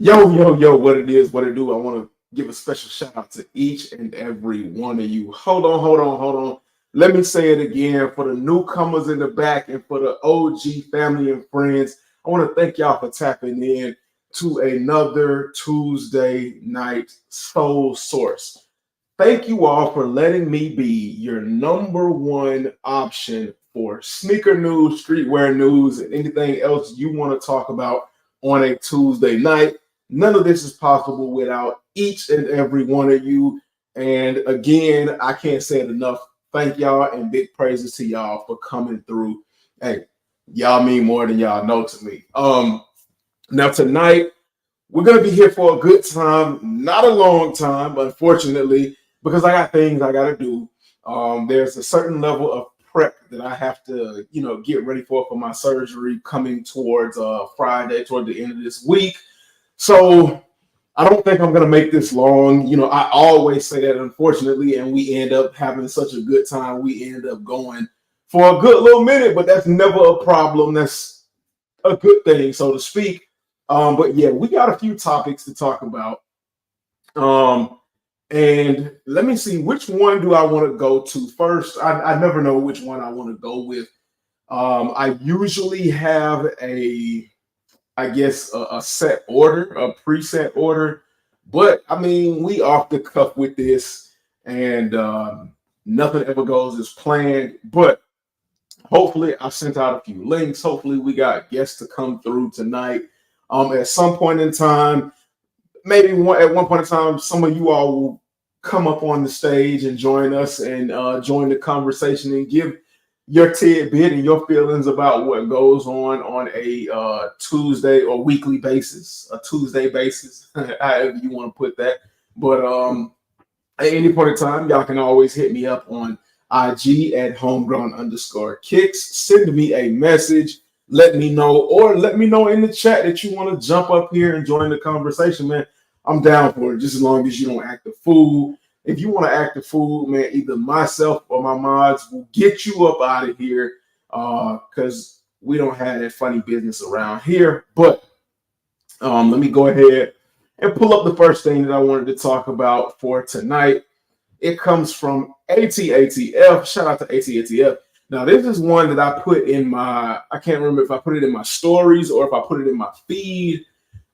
Yo, what it is, what it do. I want to give a special shout out to each and every one of you. Hold on. Let me say it again for the newcomers in the back and for the OG family and friends. I want to thank y'all for tapping in to another Tuesday night Soul Source. Thank you all for letting me be your number one option for sneaker news, streetwear news, and anything else you want to talk about on a Tuesday night. None of this is possible without each and every one of you. And again, I can't say it enough. Thank y'all and big praises to y'all for coming through. Hey, y'all mean more than y'all know to me. Now tonight we're gonna be here for a good time, not a long time, unfortunately, because I got things I gotta do. There's a certain level of prep that I have to, get ready for my surgery coming towards Friday, toward the end of this week. So I don't think I'm gonna make this long. I always say that, unfortunately, and we end up having such a good time. We end up going for a good little minute, but that's never a problem. That's a good thing, so to speak. But yeah, we got a few topics to talk about. And let me see, which one do I want to go to first? I never know which one I want to go with. I usually have I guess a set order, a preset order. But I mean, we off the cuff with this, and nothing ever goes as planned. But hopefully, I sent out a few links. Hopefully, we got guests to come through tonight. At some point in time, maybe at one point in time, some of you all will come up on the stage and join us and join the conversation and give your tidbit and your feelings about what goes on a Tuesday or weekly basis, a Tuesday basis, however you want to put that. But at any point in time, y'all can always hit me up on IG at homegrown_kicks. Send me a message. Let me know, or let me know in the chat that you want to jump up here and join the conversation, man. I'm down for it, just as long as you don't act a fool. If you want to act a fool, man, either myself or my mods will get you up out of here because we don't have that funny business around here. But let me go ahead and pull up the first thing that I wanted to talk about for tonight. It comes from ATATF. Shout out to ATATF. Now, this is one that I put in I can't remember if I put it in my stories or if I put it in my feed,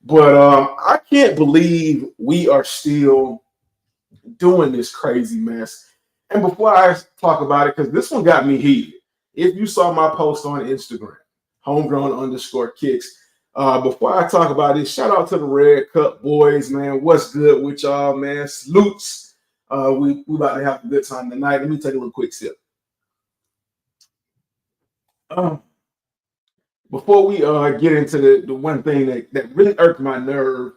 but I can't believe we are still doing this crazy mess. And before I talk about it, because this one got me heated. If you saw my post on Instagram, homegrown_kicks, before I talk about this, shout out to the Red Cup boys, man. What's good with y'all, man? Salutes. We about to have a good time tonight. Let me take a little quick sip. Before we get into the one thing that really irked my nerve,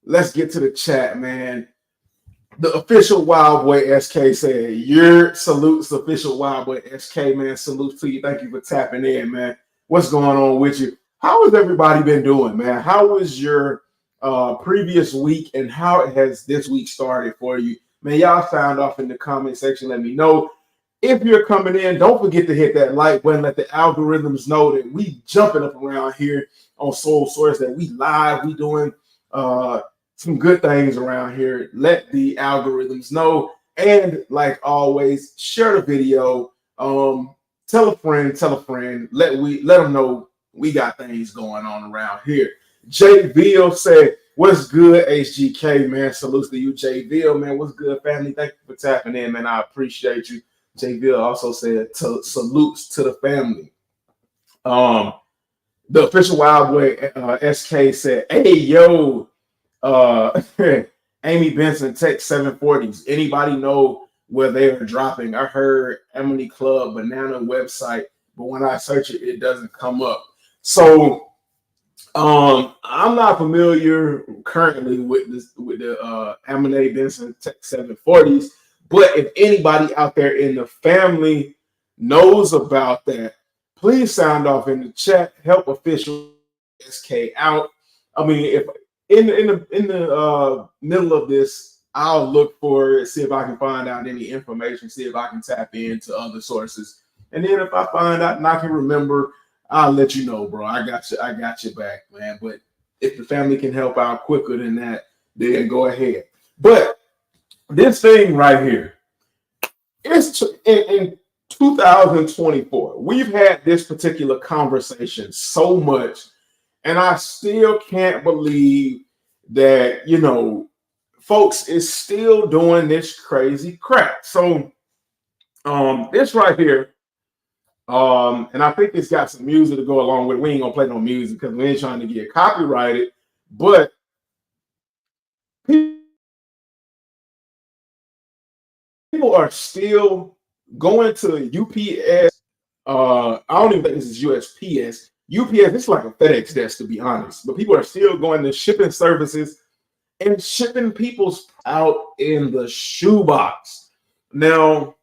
let's get to the chat, man. The official Wild Boy SK said, your salutes, official Wild Boy SK, man. Salute to you. Thank you for tapping in, man. What's going on with you? How has everybody been doing, man? How was your previous week, and how has this week started for you? Man, y'all sound off in the comment section. Let me know. If you're coming in, don't forget to hit that like button. Let the algorithms know that we jumping up around here on Soul Source, that we live, we doing some good things around here. Let the algorithms know. And like always, share the video. Tell a friend. Let them know we got things going on around here. Jay Ville said, what's good, HGK, man? Salutes to you, Jay Ville, man. What's good, family? Thank you for tapping in, man. I appreciate you. Jay Ville also said salutes to the family. The official Wild Boy SK said, hey, yo, Amy Benson Tech 740s. Anybody know where they are dropping? I heard Emily Club Banana website, but when I search it, it doesn't come up. So I'm not familiar currently with the Emily Benson Tech 740s. But if anybody out there in the family knows about that, please sound off in the chat. Help official SK out. I mean, if in the middle of this, I'll look for it, see if I can find out any information, see if I can tap into other sources, and then if I find out and I can remember, I'll let you know, bro. I got you back, man. But If the family can help out quicker than that, then go ahead. But this thing right here, it's in 2024. We've had this particular conversation so much, and I still can't believe that, folks is still doing this crazy crap. So this right here, and I think it's got some music to go along with it. We ain't gonna play no music because we ain't trying to get copyrighted, but people are still going to UPS. I don't even think this is USPS. UPS, it's like a FedEx desk, to be honest. But people are still going to shipping services and shipping people's out in the shoebox. Now,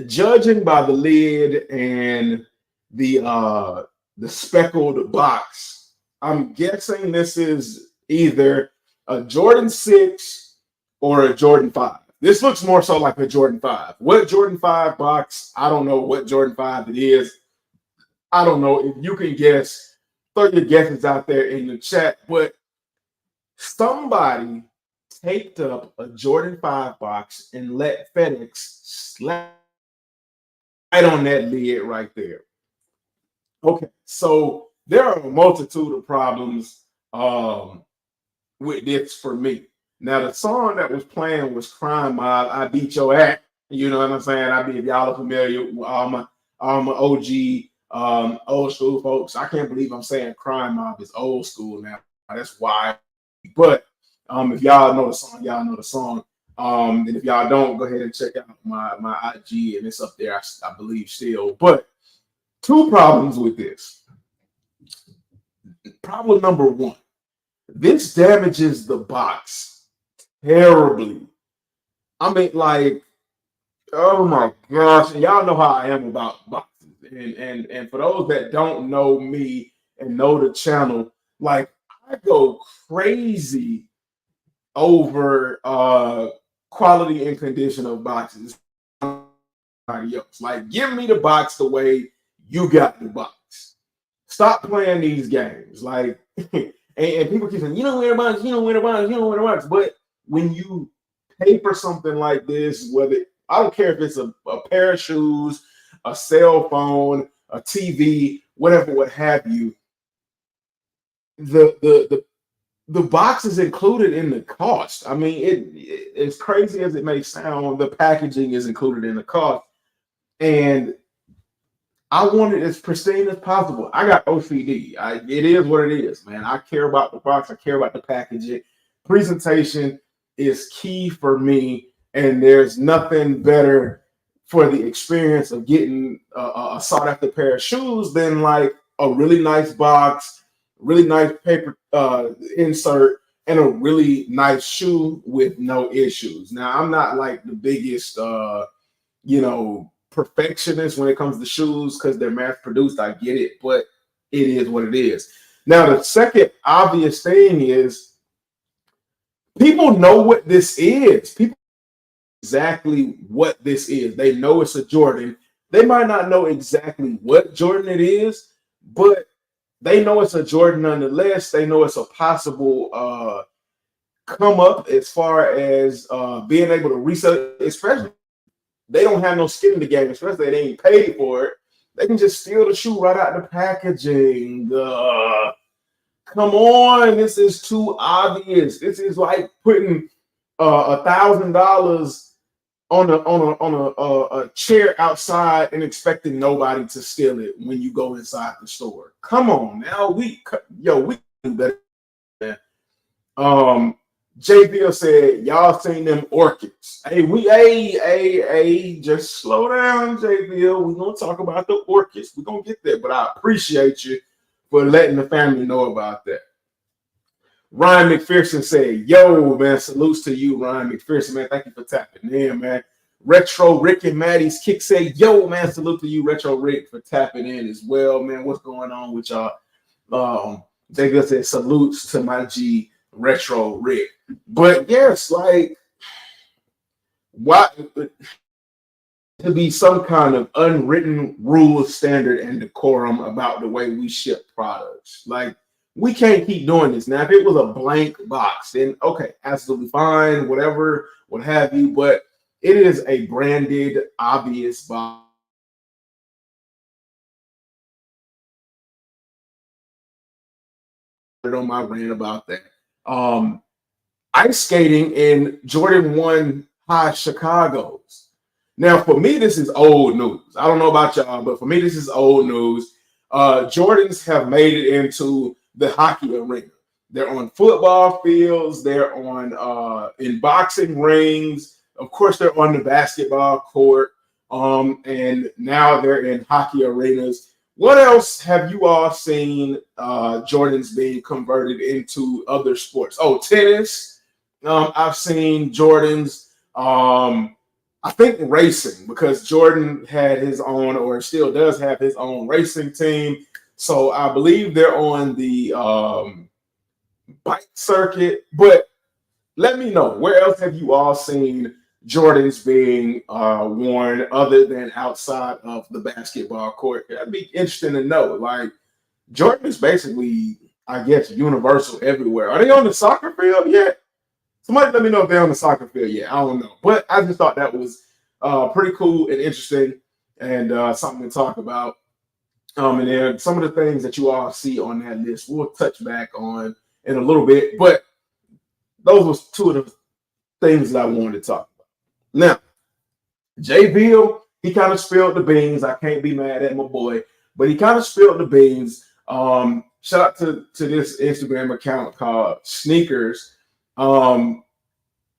judging by the lid and the speckled box, I'm guessing this is either a Jordan 6 or a Jordan 5. This looks more so like a Jordan 5. What Jordan 5 box? I don't know what Jordan 5 it is. I don't know. If you can guess, throw your guesses out there in the chat. But somebody taped up a Jordan 5 box and let FedEx slide on that lid right there. Okay, so there are a multitude of problems with this for me. Now, the song that was playing was Crime Mob, I Beat Your Ass. You know what I'm saying? If y'all are familiar with all my OG, old school folks. I can't believe I'm saying Crime Mob is old school now. That's why. But if y'all know the song, y'all know the song. And if y'all don't, go ahead and check out my IG, and it's up there, I believe, still. But two problems with this. Problem number one, this damages the box terribly. I mean, like, oh my gosh, and y'all know how I am about boxes. And for those that don't know me and know the channel, like, I go crazy over quality and condition of boxes. Else. Like, give me the box the way you got the box. Stop playing these games. Like, and people keep saying, you don't wear a box, you don't wear a box, you don't wear a box. But when you pay for something like this, whether I don't care if it's a pair of shoes, a cell phone, a TV, whatever, what have you, the box is included in the cost. I mean, as crazy as it may sound, the packaging is included in the cost. And I want it as pristine as possible. I got OCD. It is what it is, man. I care about the box. I care about the packaging. Presentation is key for me, and there's nothing better for the experience of getting a sought after pair of shoes than like a really nice box, really nice paper insert, and a really nice shoe with no issues. Now, I'm not like the biggest, perfectionist when it comes to shoes because they're mass produced. I get it, but it is what it is. Now, the second obvious thing is people know what this is. People know exactly what this is. They know it's a Jordan. They might not know exactly what Jordan it is, but they know it's a Jordan nonetheless. They know it's a possible come up as far as being able to resell it, especially they don't have no skin in the game, especially if they ain't paid for it. They can just steal the shoe right out the packaging. Come on, this is too obvious. This is like putting $1,000 on a chair outside and expecting nobody to steal it when you go inside the store. Come on now, we do better. JBL said, y'all seen them orchids. Hey, just slow down, JBL. We're gonna talk about the orchids. We're gonna get there, but I appreciate you for letting the family know about that. Ryan McPherson said, yo, man, salutes to you, Ryan McPherson, man. Thank you for tapping in, man. Retro Rick and Maddie's kick say, yo, man, salute to you, Retro Rick, for tapping in as well, man. What's going on with y'all? JBL said, salutes to my G, Retro Rick. But yes, like, why to be some kind of unwritten rule, standard, and decorum about the way we ship products? Like, we can't keep doing this. Now, if it was a blank box, then okay, absolutely fine, whatever, what have you. But it is a branded, obvious box. On my rant about that. Um, Ice skating in Jordan 1 High Chicago's. Now, for me, this is old news. I don't know about y'all, but for me, this is old news. Jordans have made it into the hockey arena. They're on football fields. They're on in boxing rings. Of course, they're on the basketball court. And now they're in hockey arenas. What else have you all seen Jordans being converted into other sports? Oh, tennis. I've seen Jordans. I think racing, because Jordan had his own, or still does have his own racing team. So I believe they're on the bike circuit. But let me know, where else have you all seen Jordans being worn other than outside of the basketball court? That'd be interesting to know. Like, Jordan is basically, I guess, universal everywhere. Are they on the soccer field yet? Somebody let me know if they're on the soccer field yet. I don't know. But I just thought that was pretty cool and interesting, and something to talk about. And then some of the things that you all see on that list, we'll touch back on in a little bit. But those were two of the things that I wanted to talk about. Now, Jay Bill, he kind of spilled the beans. I can't be mad at my boy, but he kind of spilled the beans. Shout out to this Instagram account called Sneakers.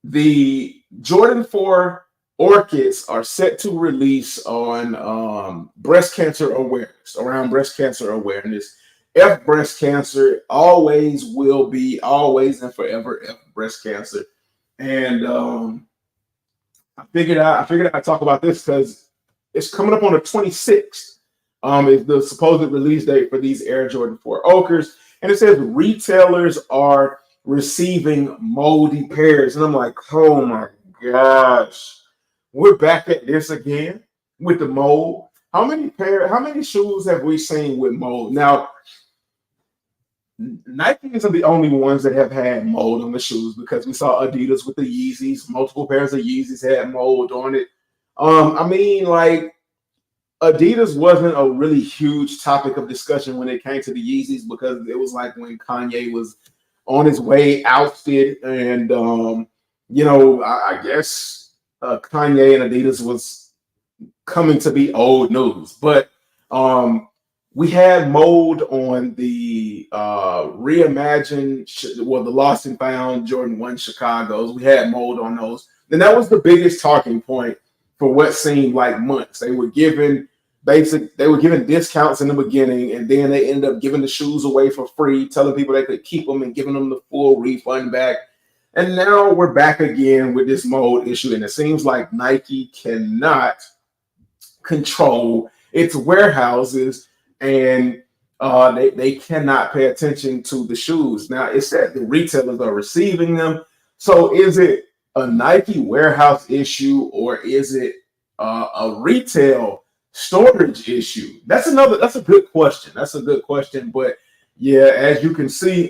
The Jordan 4 Orchids are set to release on breast cancer awareness, around breast cancer awareness. F breast cancer always will be, always and forever F breast cancer. And I figured I'd talk about this because it's coming up on the 26th. Is the supposed release date for these Air Jordan 4 Ochres. And it says retailers are receiving moldy pairs. And I'm like, oh my gosh. We're back at this again with the mold. How many shoes have we seen with mold? Now, Nike isn't the only ones that have had mold on the shoes, because we saw Adidas with the Yeezys. Multiple pairs of Yeezys had mold on it. I mean, like, Adidas wasn't a really huge topic of discussion when it came to the Yeezys, because it was like when Kanye was on his way ousted, and I guess Kanye and Adidas was coming to be old news. But we had mold on the reimagined, the Lost and Found Jordan 1 Chicago's. We had mold on those. And that was the biggest talking point for what seemed like months. They were given discounts in the beginning, and then they ended up giving the shoes away for free, telling people they could keep them and giving them the full refund back. And now we're back again with this mold issue, and it seems like Nike cannot control its warehouses, and they cannot pay attention to the shoes. Now, it said the retailers are receiving them. So is it a Nike warehouse issue, or is it a retail storage issue? That's a good question. That's a good question. But yeah, as you can see,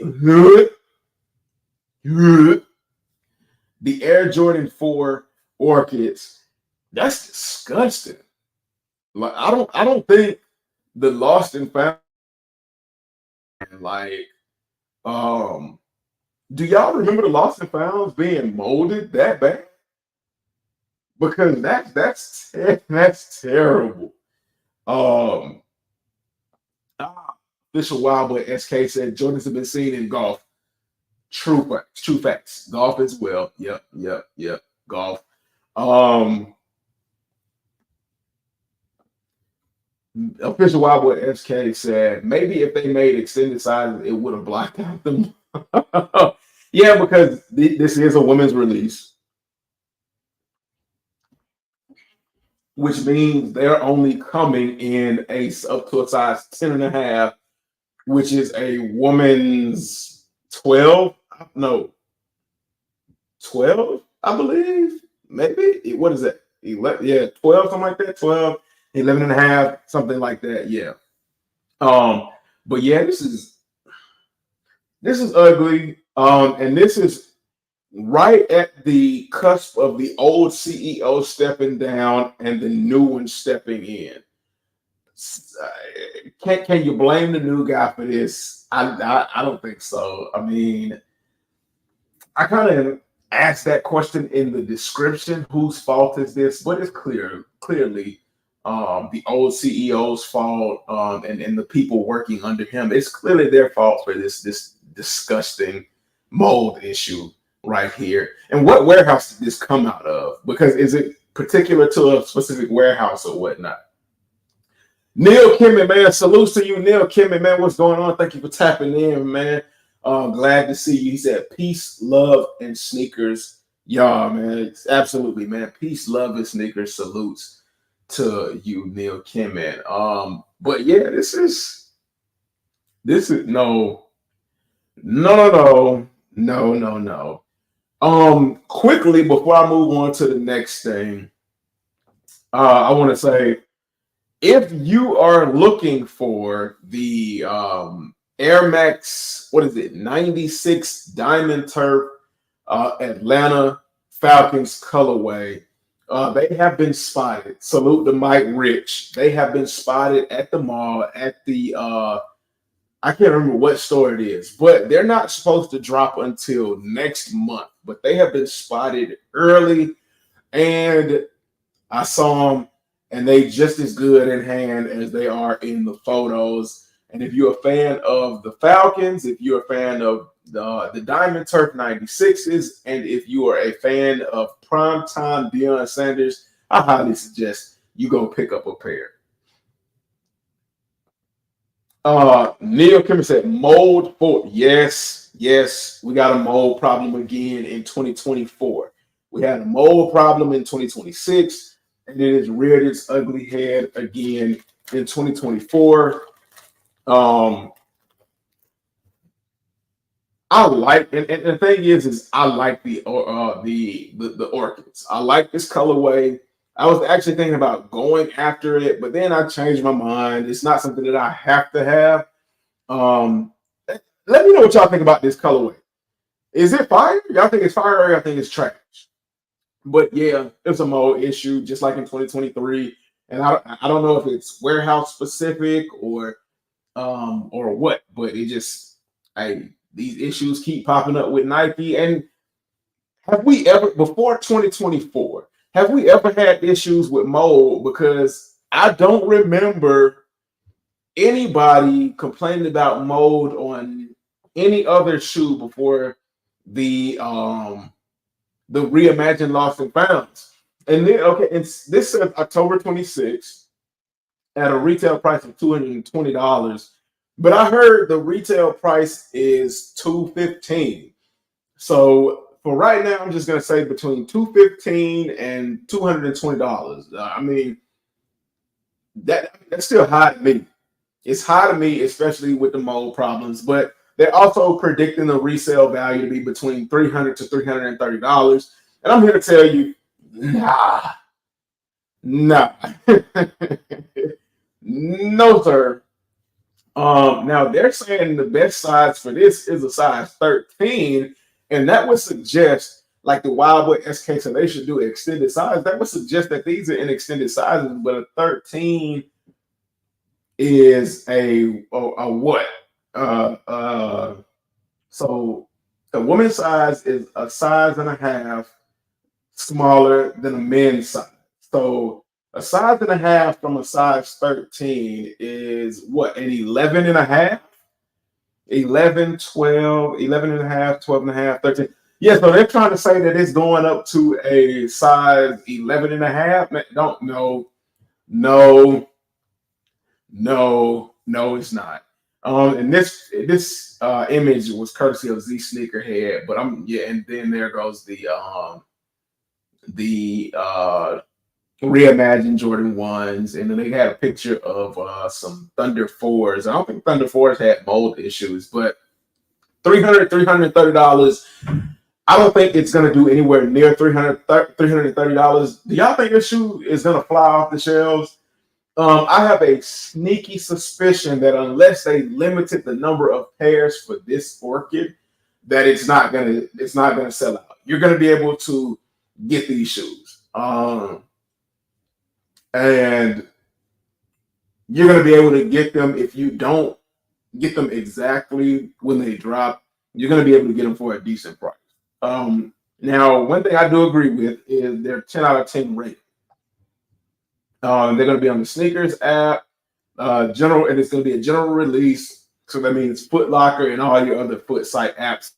the Air Jordan 4 Orchids, that's disgusting. Like, I don't think the Lost and Found, like, do y'all remember the Lost and Founds being molded that bad? Because that's terrible. Um Official Wild Boy SK said Jordans have been seen in golf. True facts, true facts. Golf as well. Yep. Golf. Official Wild Boy SK said maybe if they made extended sizes, it would have blocked out them. Yeah, because this is a women's release, which means they're only coming in up to a size 10.5, which is a woman's 12. No, 12, I believe. Maybe. What is that? 11, yeah, 12, something like that. 12, 11 and a half, something like that. Yeah. But yeah, this is This is ugly. And this is right at the cusp of the old CEO stepping down and the new one stepping in. Can you blame the new guy for this? I don't think so. I mean, I kind of asked that question in the description. Whose fault is this? But it's clearly the old CEO's fault, and the people working under him. It's clearly their fault for this disgusting mold issue right here. And what warehouse did this come out of? Because is it particular to a specific warehouse or whatnot? Neil Kimmy, man, salutes to you, Neil Kimmy, man. What's going on? Thank you for tapping in, man. Glad to see you. He said, peace, love, and sneakers. Y'all, man. Absolutely, man. Peace, love, and sneakers. Salutes to you, Neil Kimmy. But yeah, this is no. Quickly before I move on to the next thing, I want to say, if you are looking for the Air Max, what is it, 96 Diamond Turf Atlanta Falcons colorway, they have been spotted. Salute to Mike Rich. They have been spotted at the mall at the I can't remember what store it is, but they're not supposed to drop until next month. But they have been spotted early, and I saw them, and they just as good in hand as they are in the photos. And if you're a fan of the Falcons, if you're a fan of the Diamond Turf 96s, and if you are a fan of primetime Deion Sanders, I highly suggest you go pick up a pair. Neil Kimmer said mold for yes, we got a mold problem again in 2024. We had a mold problem in 2026, and it has reared its ugly head again in 2024. I like, and the thing is I like the orchids. I like this colorway. I was actually thinking about going after it, but then I changed my mind. It's not something that I have to have. Let me know what y'all think about this colorway. Is it fire? Y'all think it's fire, or y'all think it's trash? But yeah, it's a mold issue, just like in 2023. And I don't know if it's warehouse specific or what, but it just these issues keep popping up with Nike. And have we ever, before 2024, have we ever had issues with mold? Because I don't remember anybody complaining about mold on any other shoe before the reimagined Lost and Founds. And then this says October 26th at a retail price of $220. But I heard the retail price is $215. So for right now, I'm just gonna say between $215 and $220. I mean, that's still high to me. It's high to me, especially with the mold problems. But they're also predicting the resale value to be between $300 to $330. And I'm here to tell you, nah, no, sir. Now they're saying the best size for this is a size 13, and that would suggest, like the Wildwood SK, so they should do extended size. That would suggest that these are in extended sizes, but a 13 is a what? So the women's size is a size and a half smaller than a men's size. So a size and a half from a size 13 is what, an 11 and a half? 11, 12, 11 and a half, 12 and a half, 13. Yeah, so they're trying to say that it's going up to a size 11 and a half. No, it's not. And this image was courtesy of Z Sneakerhead, but and then there goes the reimagined Jordan 1s, and then they had a picture of some Thunder 4s. I don't think Thunder 4s had mold issues, but $330. I don't think it's going to do anywhere near $330. Do y'all think this shoe is going to fly off the shelves? I have a sneaky suspicion that unless they limited the number of pairs for this orchid, that it's not gonna sell out. You're gonna be able to get these shoes, and you're gonna be able to get them if you don't get them exactly when they drop. You're gonna be able to get them for a decent price. Now, one thing I do agree with is they're 10 out of 10 rated. They're going to be on the sneakers app, general, and it's going to be a general release. So that means Foot Locker and all your other foot site apps,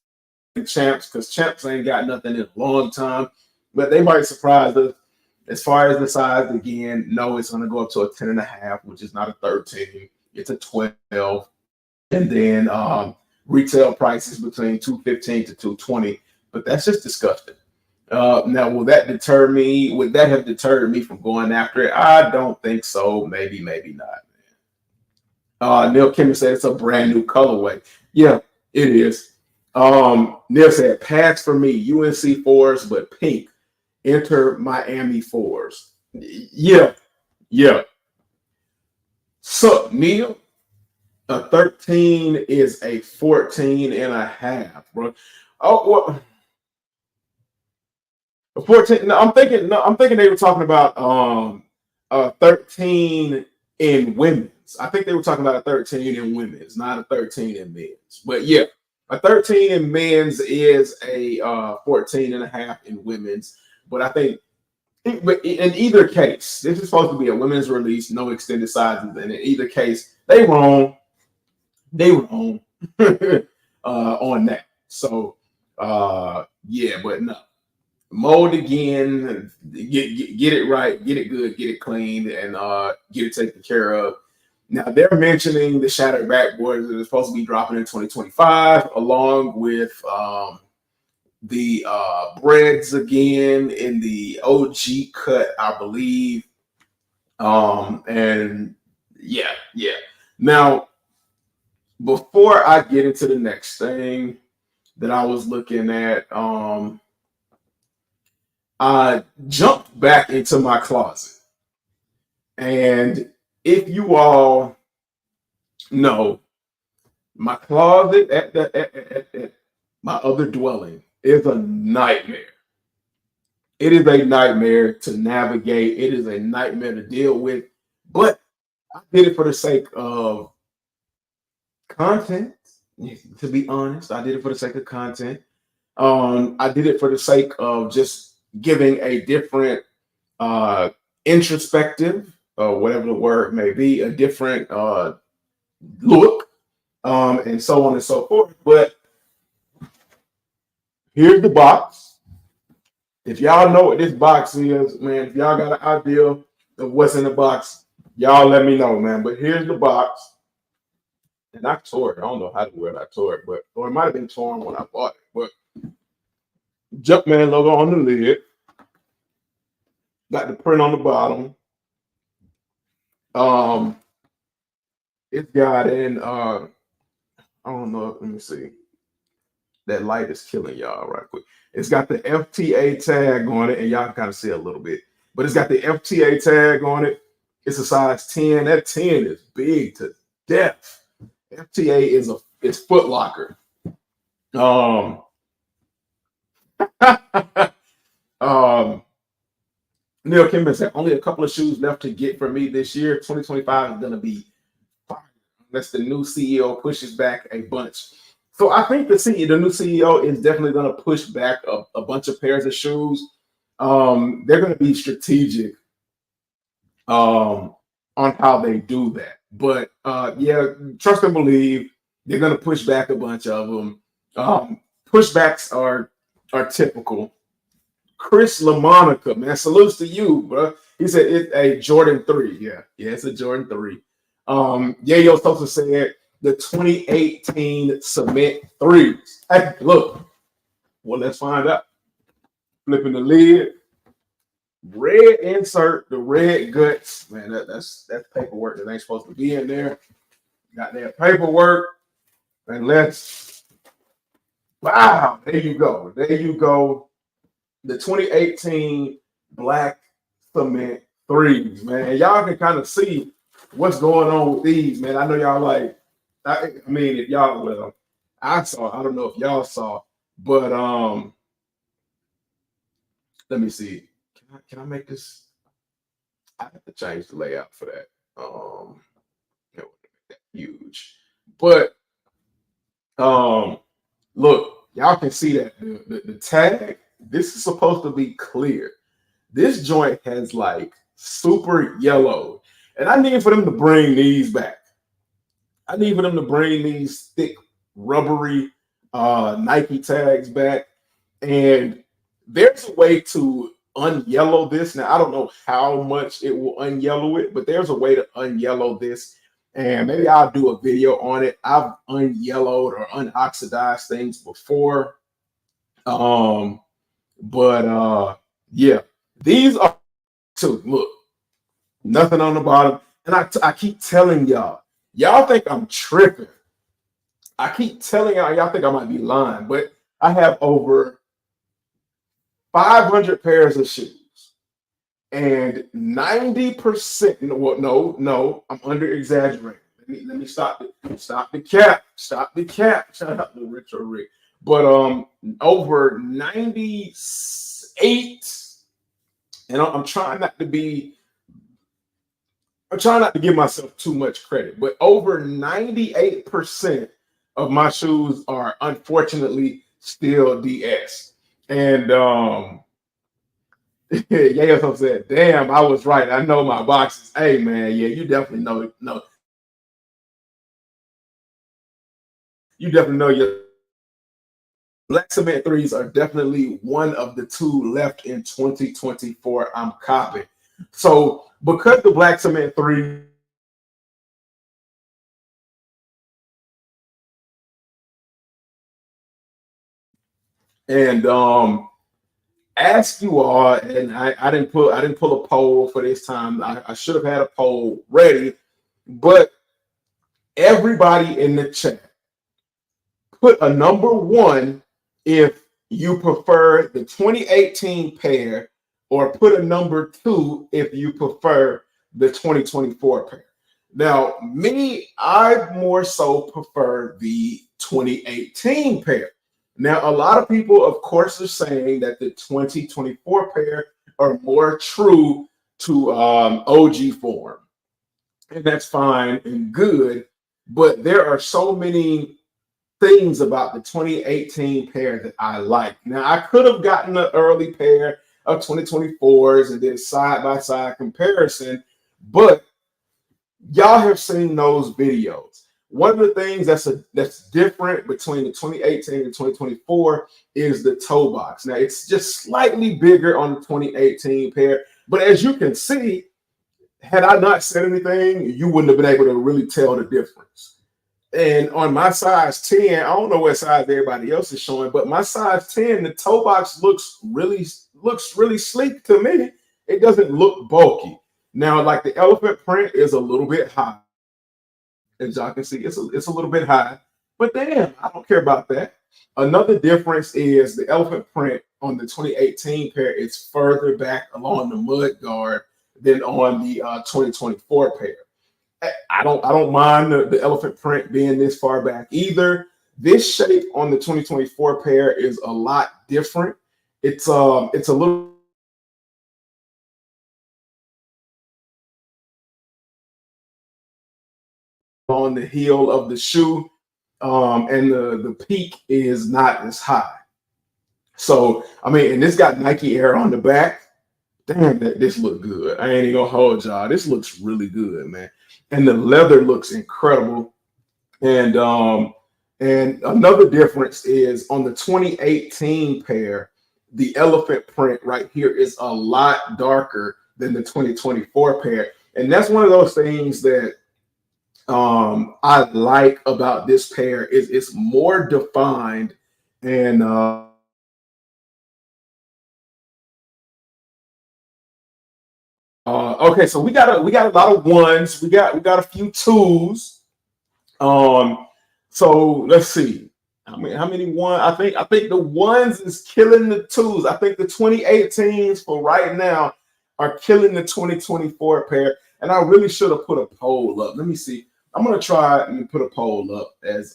and Champs, because Champs ain't got nothing in a long time, but they might surprise us. As far as the size, again, no, it's going to go up to a 10 and a half, which is not a 13. It's a 12. And then retail prices between 215 to 220. But that's just disgusting. Now, will that deter me? Would that have deterred me from going after it? I don't think so. Maybe, maybe not. Neil Kimmel said it's a brand new colorway. Yeah, it is. Neil said, pass for me, UNC fours, but pink. Enter Miami fours. Yeah, yeah. So, Neil, a 13 is a 14 and a half, bro. Oh, well, 14. No, I'm thinking they were talking about 13 in women's. I think they were talking about a 13 in women's, not a 13 in men's. But yeah, a 13 in men's is a 14 and a half in women's. But I think but in either case, this is supposed to be a women's release, no extended sizes. And in either case, they wrong. They wrong on that. So yeah, but no. Mold again, get it right, get it good, get it clean, and get it taken care of. Now they're mentioning the shattered backboards that are supposed to be dropping in 2025, along with the breads again in the OG cut, I believe. And yeah, yeah. Now, before I get into the next thing that I was looking at, I jumped back into my closet. And if you all know, my closet at my other dwelling is a nightmare. It is a nightmare to navigate. It is a nightmare to deal with. But I did it for the sake of content. To be honest, I did it for the sake of content. I did it for the sake of just giving a different introspective, whatever the word may be, a different look, and so on and so forth. But here's the box. If y'all know what this box is, man, if y'all got an idea of what's in the box, y'all let me know, man. But here's the box. And I tore it. I don't know how to wear it. I tore it, or it might have been torn when I bought it. But Jumpman logo on the lid. Got the print on the bottom. It's got in I don't know, let me see. That light is killing y'all right quick. It's got the FTA tag on it, and y'all can kind of see a little bit, but it's got the FTA tag on it. It's a size 10. That 10 is big to death. FTA is Foot Locker. Neil Kimball said only a couple of shoes left to get from me this year. 2025 is gonna be fire unless the new CEO pushes back a bunch. So I think the new CEO is definitely gonna push back a bunch of pairs of shoes. They're gonna be strategic on how they do that. But yeah, trust and believe they're gonna push back a bunch of them. Pushbacks are typical. Chris LaMonica, man, salutes to you, bro. He said it's a Jordan 3. Yeah, it's a Jordan 3. Yayo Sosa said the 2018 cement threes. Hey, look. Well, let's find out. Flipping the lid. Red insert, the red guts. Man, that's paperwork that ain't supposed to be in there. Got that paperwork. And wow, there you go. There you go. The 2018 black cement threes, man. Y'all can kind of see what's going on with these, man. I know y'all like, I mean, if y'all, well, I don't know if y'all saw, but let me see. Can I make this? I have to change the layout for that. No, that huge. But look, y'all can see that the tag, this is supposed to be clear. This joint has like super yellow. And I need for them to bring these back. I need for them to bring these thick, rubbery Nike tags back. And there's a way to unyellow this. Now, I don't know how much it will unyellow it, but there's a way to unyellow this. And maybe I'll do a video on it. I've unyellowed or unoxidized things before. But yeah, these are two. Look, nothing on the bottom. And I keep telling y'all think I'm tripping. I keep telling y'all think I might be lying, but I have over 500 pairs of shoes, and 90%. Well, no, I'm under exaggerating. Let me stop the cap. Stop the cap. Shout out to Retro Rick. But over 98, and I'm trying not to give myself too much credit, but over 98% of my shoes are unfortunately still DS. And Yayo said, damn, I was right. I know my boxes. Hey man, yeah, you definitely know your Black Cement 3s are definitely one of the two left in 2024. I'm copying. So because the Black Cement 3 and ask you all, and I didn't pull a poll for this time. I should have had a poll ready, but everybody in the chat put a number one if you prefer the 2018 pair, or put a number two if you prefer the 2024 pair. Now, me, I more so prefer the 2018 pair. Now, a lot of people, of course, are saying that the 2024 pair are more true to OG form. And that's fine and good. But there are so many things about the 2018 pair that I like. Now, I could have gotten an early pair of 2024s and did side-by-side comparison, but y'all have seen those videos. One of the things that's different between the 2018 and 2024 is the toe box. Now, it's just slightly bigger on the 2018 pair, but as you can see, had I not said anything, you wouldn't have been able to really tell the difference. And on my size 10, I don't know what size everybody else is showing, but my size 10, the toe box looks really sleek to me. It doesn't look bulky. Now, like the elephant print is a little bit high. As y'all can see, it's a little bit high, but damn, I don't care about that. Another difference is the elephant print on the 2018 pair is further back along the mud guard than on the 2024 pair. I don't mind the elephant print being this far back either. This shape on the 2024 pair is a lot different. It's a little on the heel of the shoe, and the peak is not as high. So I mean, and this got Nike Air on the back. Damn, this look good. I ain't even gonna hold y'all. This looks really good, man. And the leather looks incredible. And another difference is on the 2018 pair, the elephant print right here is a lot darker than the 2024 pair. And that's one of those things that I like about this pair is it's more defined. And okay, so we got a lot of ones. We got a few twos. So let's see. How many one? I think the ones is killing the twos. I think the 2018s for right now, are killing the 2024 pair. And I really should have put a poll up. Let me see. I'm gonna try and put a poll up as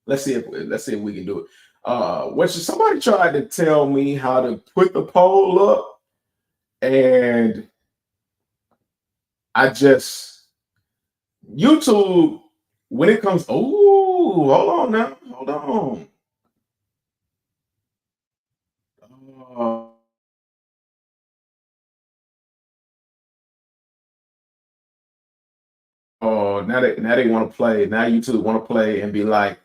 let's see if we can do it. Somebody tried to tell me how to put the poll up, and I just YouTube when it comes. Oh, hold on now, hold on. Oh, now they want to play. Now YouTube want to play and be like,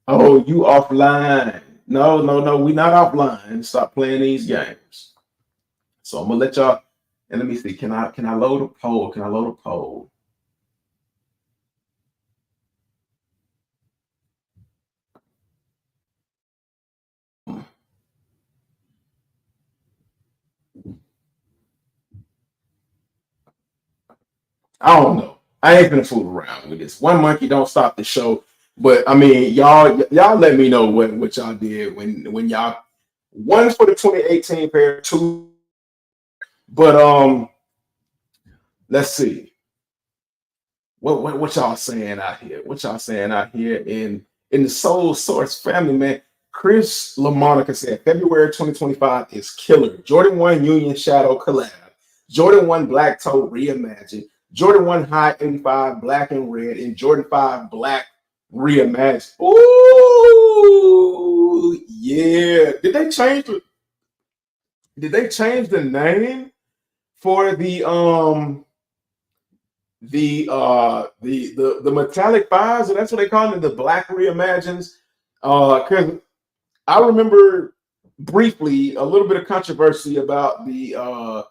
"Oh, you offline." No, no, no, we not offline. Stop playing these games. So I'm gonna let y'all. And let me see. Can I load a poll? Can I load a poll? I don't know. I ain't gonna fool around with this. One monkey don't stop the show. But I mean, y'all let me know what y'all did when y'all one for the 2018 pair, two. But let's see. What y'all saying out here? What y'all saying out here in the Soul Source family, man? Chris LaMonica said February 2025 is killer. Jordan 1 Union Shadow collab. Jordan 1 Black Toe reimagined. Jordan 1 High 85 black and red, and Jordan 5 black reimagined. Ooh, yeah. Did they change the name for the metallic fives? And that's what they call it, the black reimagines? Because I remember briefly a little bit of controversy about the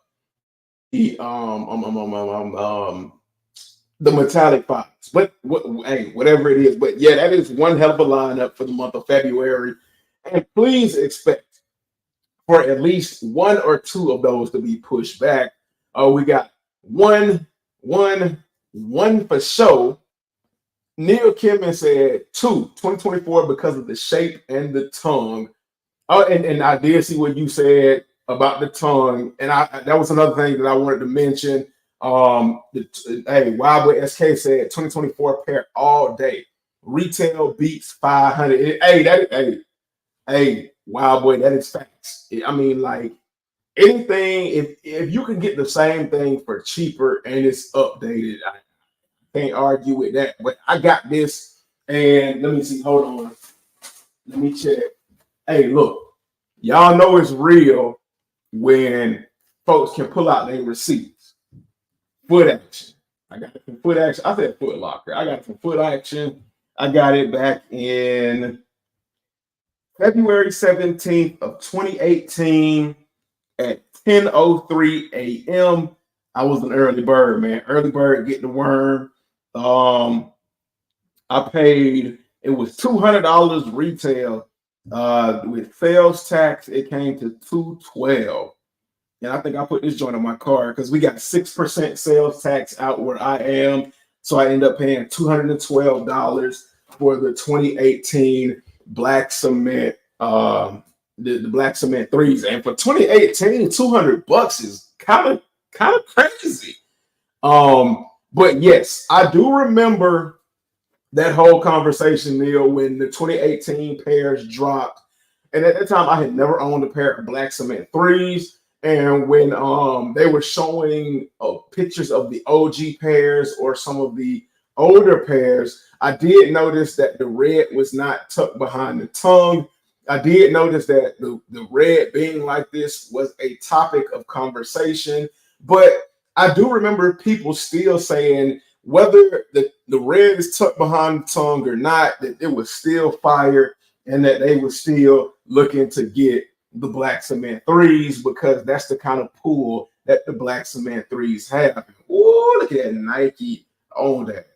metallic fives, but hey, whatever it is. But yeah, that is one hell of a lineup for the month of February, and please expect for at least one or two of those to be pushed back. We got one for show. Neil Kimman said 2024 because of the shape and the tongue. Oh, and I did see what you said about the tongue, and that was another thing that I wanted to mention. Hey, Wildboy SK said 2024 pair all day. Retail beats 500. Hey, Wildboy, that is facts. I mean, like anything, if you can get the same thing for cheaper and it's updated, I can't argue with that. But I got this, and let me see. Hold on, let me check. Hey, look, y'all know it's real when folks can pull out their receipts. Foot action. I got it from Foot Action. I said Foot Locker. I got it from Foot Action. I got it back in February 17th of 2018 at 10:03 a.m. I was an early bird, man. Early bird get the worm. I paid, it was $200 retail. With sales tax, it came to $212. And I think I put this joint on my card because we got 6% sales tax out where I am. So I end up paying $212 for the 2018 black cement, the black cement threes. And for 2018, $200 is kind of crazy. But yes, I do remember that whole conversation, Neil, when the 2018 pairs dropped. And at that time, I had never owned a pair of black cement threes. And when they were showing pictures of the OG pairs or some of the older pairs, I did notice that the red was not tucked behind the tongue. I did notice that the red being like this was a topic of conversation. But I do remember people still saying whether the red is tucked behind the tongue or not, that it was still fire and that they were still looking to get the black cement threes because that's the kind of pull that the black cement threes have. Oh, look at that Nike on that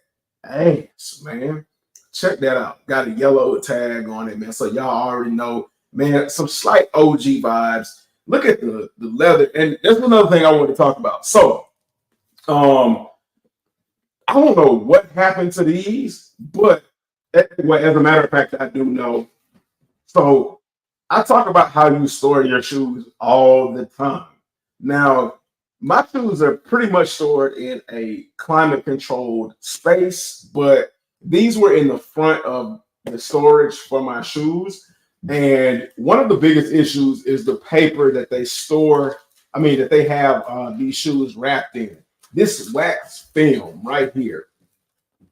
ass, man. Check that out. Got a yellow tag on it, man. So y'all already know, man, some slight OG vibes. Look at the leather. And that's another thing I want to talk about. So I don't know what happened to these, but well, as a matter of fact, I do know. So I talk about how you store your shoes all the time. Now, my shoes are pretty much stored in a climate controlled space, but these were in the front of the storage for my shoes. And one of the biggest issues is the paper that they store, that they have these shoes wrapped in. This wax film right here,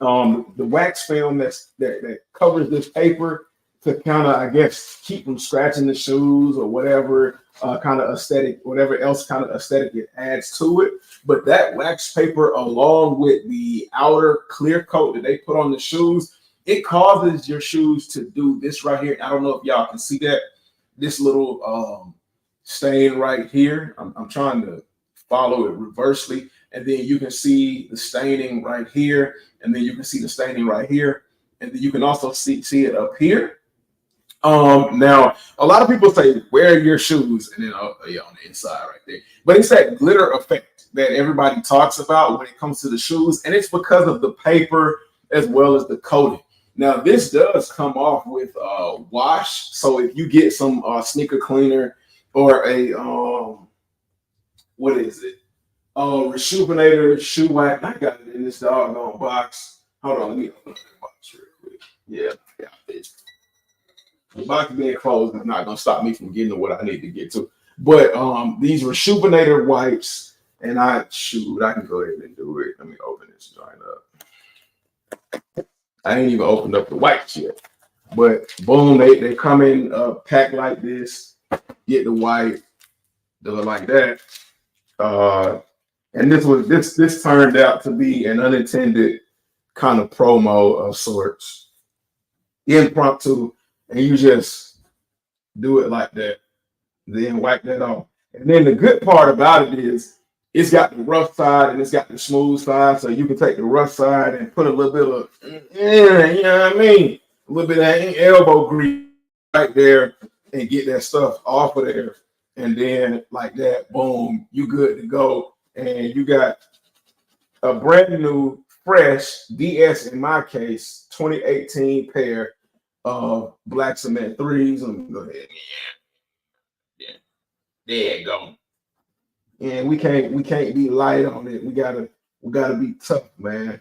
the wax film that covers this paper to kind of, I guess, keep from scratching the shoes or whatever kind of aesthetic, whatever else kind of aesthetic it adds to it. But that wax paper, along with the outer clear coat that they put on the shoes, it causes your shoes to do this right here. I don't know if y'all can see that, this little stain right here. I'm trying to follow it reversely. And then you can see the staining right here. And then you can see the staining right here. And then you can also see it up here. Now, a lot of people say, wear your shoes, and then on the inside right there. But it's that glitter effect that everybody talks about when it comes to the shoes. And it's because of the paper as well as the coating. Now, this does come off with wash. So if you get some sneaker cleaner or a, what is it? Rejuvenator shoe wax. I got it in this doggone box. Hold on, let me open the box real quick. Yeah, the box being closed is not gonna stop me from getting to what I need to get to. But these Rejuvenator wipes, and I can go ahead and do it. Let me open this joint up. I ain't even opened up the wipes yet. But boom, they come in packed like this. Get the wipe, do it like that. And this turned out to be an unintended kind of promo of sorts, impromptu, and you just do it like that, then wipe that off. And then the good part about it is it's got the rough side and it's got the smooth side, so you can take the rough side and put a little bit of, you know what I mean, a little bit of that elbow grease right there and get that stuff off of there. And then like that, boom, you good to go. And you got a brand new, fresh DS, in my case, 2018 pair of black cement threes. Let me go ahead. Yeah. There you go. And we can't be light on it. We gotta be tough, man.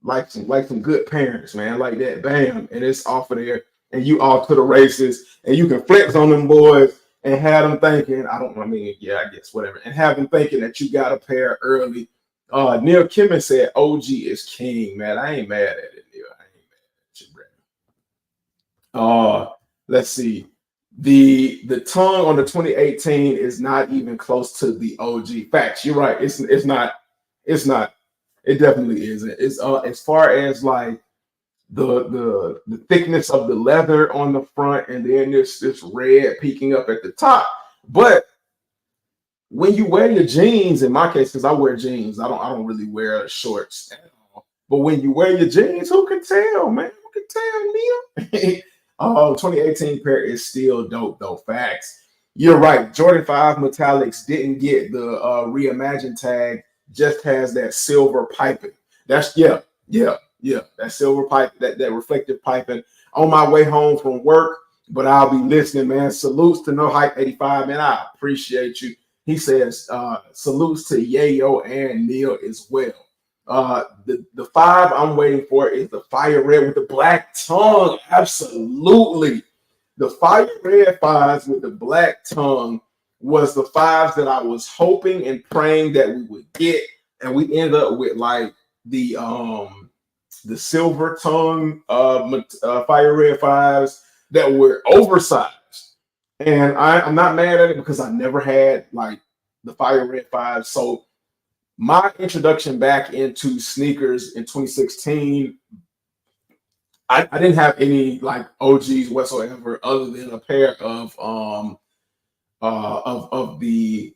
Like some good parents, man. Like that, bam, and it's off of there. And you off to the races, and you can flex on them boys and have them thinking, I guess whatever, and have them thinking that you got a pair early. Neil Kimmon said OG is king, man. I ain't mad at it, Neil. I ain't mad at you, bro. Let's see. The tongue on the 2018 is not even close to the OG. Facts, you're right. It's not. It definitely isn't. It's as far as like the thickness of the leather on the front, and then this red peeking up at the top. But when you wear your jeans, in my case, because I wear jeans, I don't really wear shorts at all. But when you wear your jeans, who can tell, man? Who can tell, Neil? 2018 pair is still dope, though. Facts. You're right. Jordan 5 Metallics didn't get the reimagined tag, just has that silver piping. That's yeah. That silver pipe, that reflective piping on my way home from work. But I'll be listening, man. Salutes to No Hype 85, man. I appreciate you. He says, salutes to Yayo and Neil as well. The 5 I'm waiting for is the fire red with the black tongue. Absolutely. The fire red 5s with the black tongue was the 5s that I was hoping and praying that we would get. And we ended up with like the silver tongue fire red 5s that were oversized. And I'm not mad at it because I never had like the fire red 5s. So my introduction back into sneakers in 2016, I didn't have any like OGs whatsoever other than a pair of the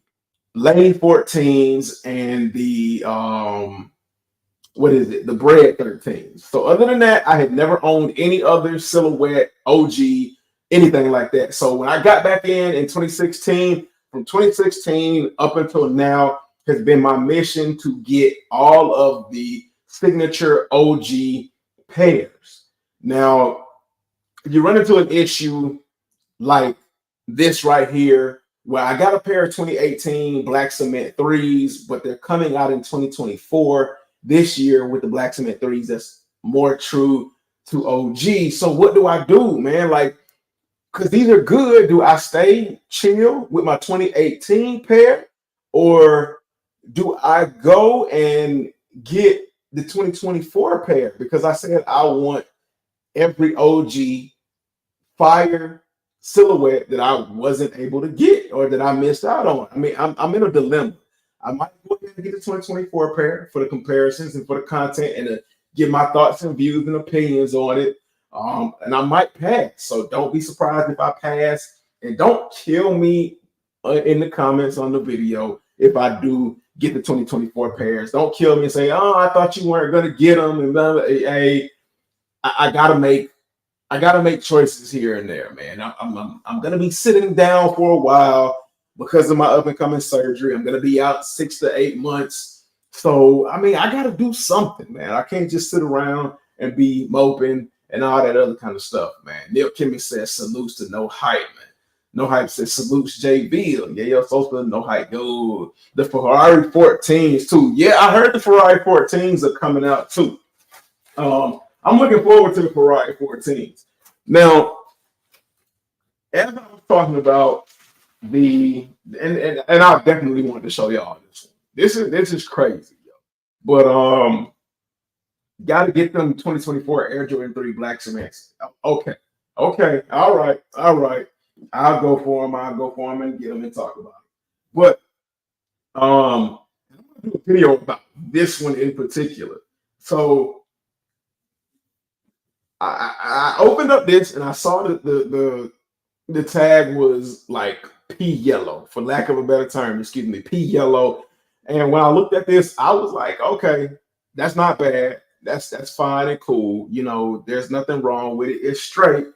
Lane 14s and the the Bread 13s. So other than that, I had never owned any other silhouette, OG, anything like that. So when I got back in 2016, from 2016 up until now has been my mission to get all of the signature OG pairs. Now, you run into an issue like this right here, where I got a pair of 2018 black cement threes, but they're coming out in 2024 this year with the black cement threes that's more true to OG. So what do I do, man? Like, because these are good. Do I stay chill with my 2018 pair, or do I go and get the 2024 pair? Because I said I want every OG fire silhouette that I wasn't able to get or that I missed out on. I mean, I'm in a dilemma. I might go ahead and get the 2024 pair for the comparisons and for the content and to give my thoughts and views and opinions on it. And I might pass. So don't be surprised if I pass. And don't kill me in the comments on the video if I do get the 2024 pairs. Don't kill me and say, oh, I thought you weren't going to get them. And blah, blah. Hey, I gotta make choices here and there, man. I'm gonna be sitting down for a while because of my up and coming surgery. I'm gonna be out 6 to 8 months. So I mean, I gotta do something, man. I can't just sit around and be moping and all that other kind of stuff, man. Neil Kimmy says salutes to No Hype, man. No Hype says salutes JB. Yeah, yo, so No Hype. Yo, the Ferrari 14s too. Yeah, I heard the Ferrari 14s are coming out too. I'm looking forward to the Ferrari 14s. Now, as I was talking about and I definitely wanted to show y'all this one. This is crazy, yo. But gotta get them 2024 Air Jordan 3 Black Cements. Okay. Okay. All right. I'll go for them and get them and talk about it. But I'm gonna do a video about this one in particular. So I opened up this and I saw the tag was like pea yellow, for lack of a better term, excuse me, pea yellow. And when I looked at this, I was like, okay, that's not bad. That's fine and cool. You know, there's nothing wrong with it. It's straight.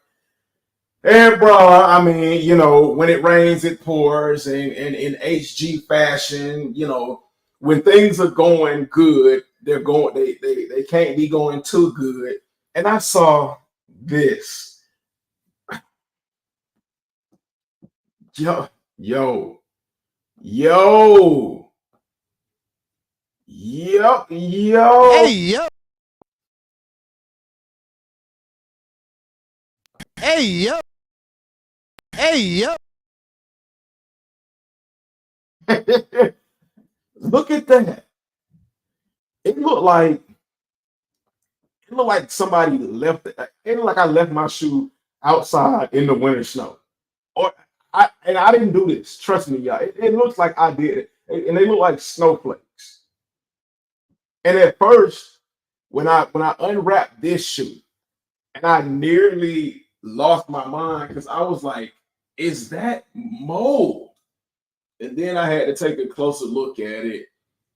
And bro, I mean, you know, when it rains, it pours, and in HG fashion, you know, when things are going good, they can't be going too good. And I saw this. Yo, yo, yo, yo, yo. Hey yo. Hey yo. Hey yo. Look at that. It looked like somebody left it. It looked like I left my shoe outside in the winter snow. Or I didn't do this. Trust me, y'all. It looks like I did it. And they look like snowflakes. And at first, when I unwrapped this shoe, and I nearly lost my mind because I was like, is that mold? And then I had to take a closer look at it.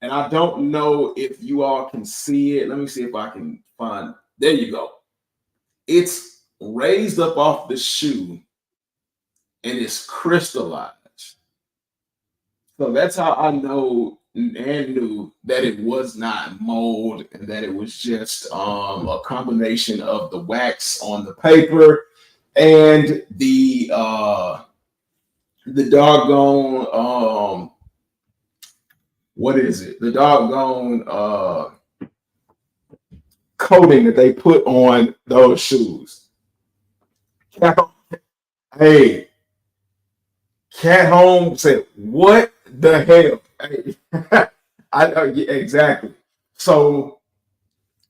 And I don't know if you all can see it. Let me see if I can find. There you go. It's raised up off the shoe and it's crystallized. So that's how I know and knew that it was not mold and that it was just a combination of the wax on the paper and the doggone what is it? The doggone coating that they put on those shoes. Hey, Cat Home said, "What the hell?" Hey, I know exactly. So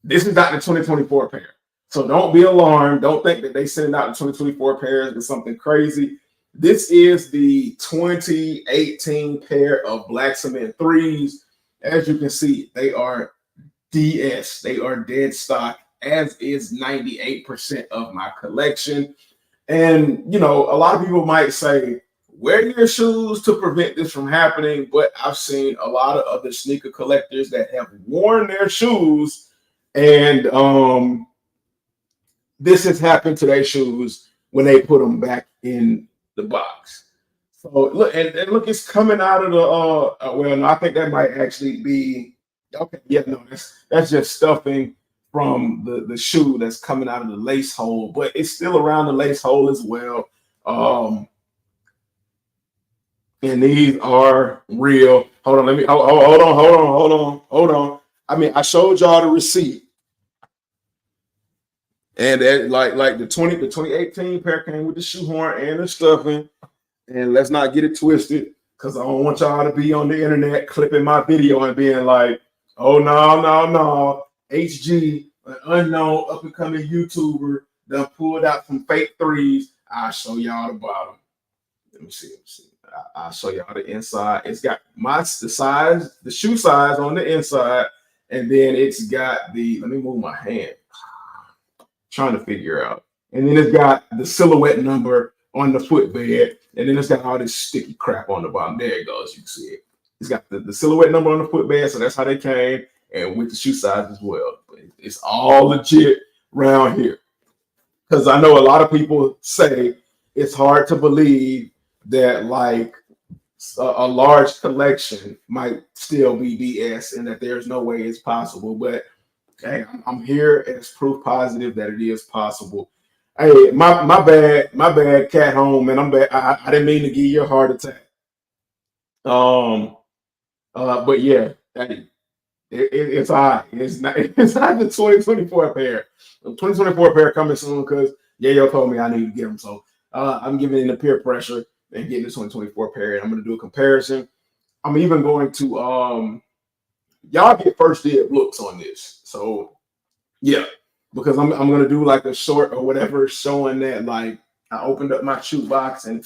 this is not the 2024 pair. So don't be alarmed. Don't think that they send out the 2024 pairs with something crazy. This is the 2018 pair of black cement threes. As you can see, they are DS. They are dead stock, as is 98% of my collection. And, you know, a lot of people might say, wear your shoes to prevent this from happening. But I've seen a lot of other sneaker collectors that have worn their shoes and this has happened to their shoes when they put them back in the box. So look, and look, it's coming out of the well, no, I think that might actually be okay. Yeah, no, that's just stuffing from the shoe that's coming out of the lace hole, but it's still around the lace hole as well. Um, and these are real. Hold on, let me hold on. I mean, I showed y'all the receipt, and that, like the 2018 pair came with the shoehorn and the stuffing. And let's not get it twisted, because I don't want y'all to be on the internet clipping my video and being like, "Oh no, HG, an unknown up and coming YouTuber, done pulled out some fake threes." I'll show y'all the bottom. Let me see. I'll show y'all the inside. It's got the shoe size on the inside, and then it's got the. Let me move my hand. Trying to figure out. And then it's got the silhouette number on the footbed, and then it's got all this sticky crap on the bottom. There it goes. You can see it. It's got the silhouette number on the footbed, so that's how they came, and with the shoe size as well. But it's all legit around here. Because I know a lot of people say it's hard to believe that like a large collection might still be BS and that there's no way it's possible. But hey, I'm here as proof positive that it is possible. Hey, my bad, cat home, man. I'm bad. I didn't mean to give you a heart attack. Um, but yeah, hey, it's all right. It's not the 2024 pair. The 2024 pair coming soon because Yayo told me I need to get them. So I'm giving in the peer pressure and getting the 2024 pair. And I'm gonna do a comparison. I'm even going to y'all get first dib looks on this. So yeah, because I'm gonna do like a short or whatever showing that like I opened up my shoe box and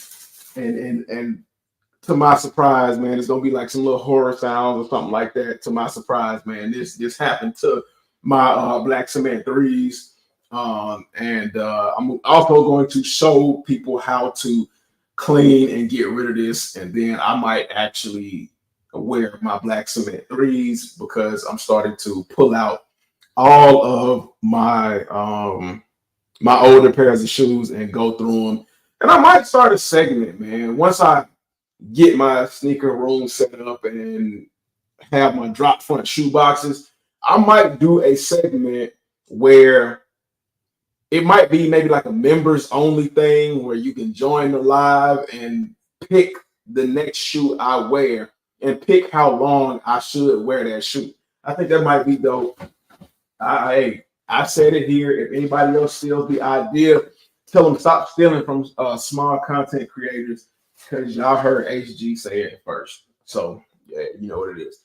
to my surprise, man, it's gonna be like some little horror sounds or something like that. To my surprise, man, this happened to my black cement threes, and I'm also going to show people how to clean and get rid of this, and then I might actually wear my black cement threes because I'm starting to pull out all of my older pairs of shoes and go through them. And I might start a segment, man. Once I get my sneaker room set up and have my drop front shoe boxes, I might do a segment where it might be maybe like a members only thing where you can join the live and pick the next shoe I wear and pick how long I should wear that shoe. I think that might be dope. I said it here. If anybody else steals the idea, tell them stop stealing from small content creators because y'all heard HG say it first. So yeah, you know what it is.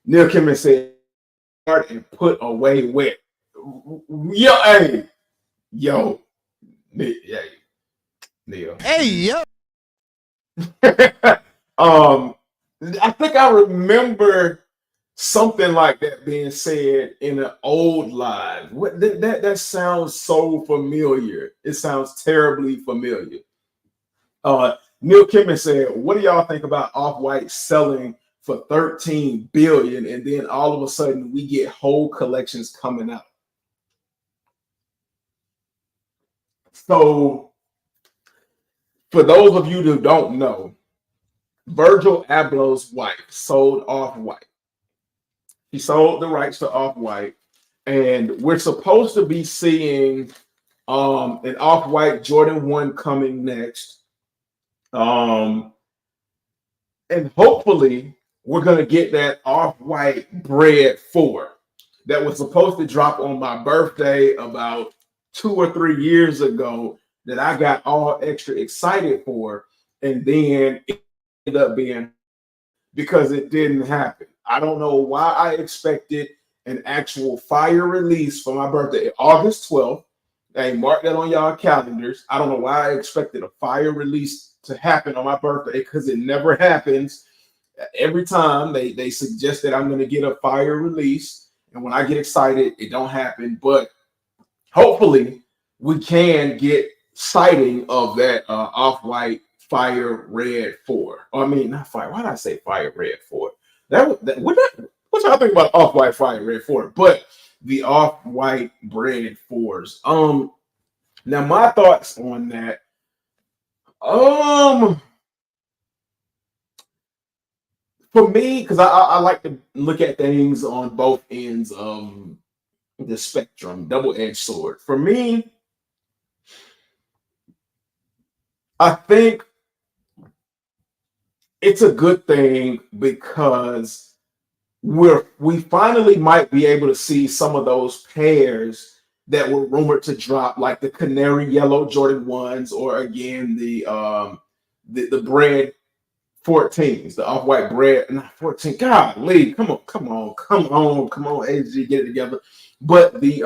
Neil Kimmin said, "Start and put away wet." Yo, hey, Neil. Hey, yo. I think I remember something like that being said in an old live. What that sounds so familiar. It sounds terribly familiar. Neil Kimmon said, "What do y'all think about Off-White selling for 13 billion and then all of a sudden we get whole collections coming out?" So, for those of you who don't know, Virgil Abloh's wife sold Off-White. He sold the rights to Off-White, and we're supposed to be seeing an Off-White Jordan 1 coming next. And hopefully we're going to get that Off-White Bread 4 that was supposed to drop on my birthday about 2 or 3 years ago that I got all extra excited for, and then it ended up being because it didn't happen. I don't know why I expected an actual fire release for my birthday, August 12th. Hey, mark that on y'all calendars. I don't know why I expected a fire release to happen on my birthday because it never happens. Every time they suggest that I'm going to get a fire release, and when I get excited, it don't happen. But hopefully, we can get sighting of that Off-White Fire Red 4. I mean, not Fire. Why did I say Fire Red 4? What y'all think about Off-White Fire Red 4? But the Off-White Bread 4s. Now my thoughts on that. For me, because I like to look at things on both ends of the spectrum, double-edged sword. For me, I think it's a good thing because we finally might be able to see some of those pairs that were rumored to drop, like the canary yellow Jordan 1s, or again the bread 14s, the off-white bread, not 14. Golly, come on, AG, get it together. But the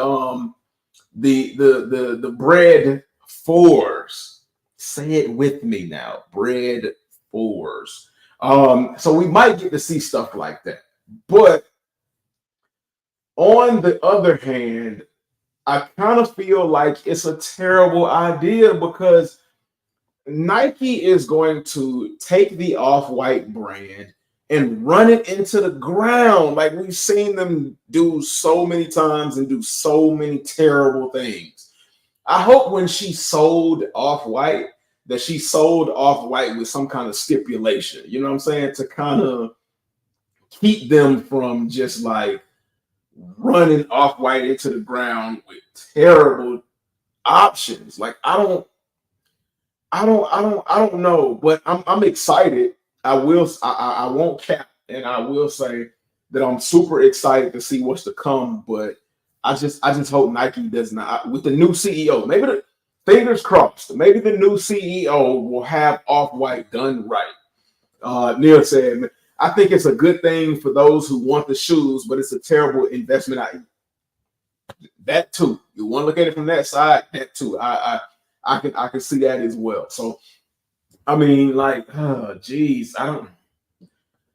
bread fours. Say it with me now. Bread fours. So we might get to see stuff like that. But on the other hand, I kind of feel like it's a terrible idea because Nike is going to take the off-white brand and run it into the ground like we've seen them do so many times and do so many terrible things. I hope when she sold off-white that she sold off-white with some kind of stipulation, you know what I'm saying, to kind of keep them from just like running off-white into the ground with terrible options. Like I don't know, but I'm excited. I won't cap, and I will say that I'm super excited to see what's to come. But I just hope Nike does not, with the new CEO. Maybe the fingers crossed. Maybe the new CEO will have Off-White done right. Neil said, I think it's a good thing for those who want the shoes, but it's a terrible investment. That too. You want to look at it from that side. That too. I can see that as well. So I mean, like, oh, geez, I don't.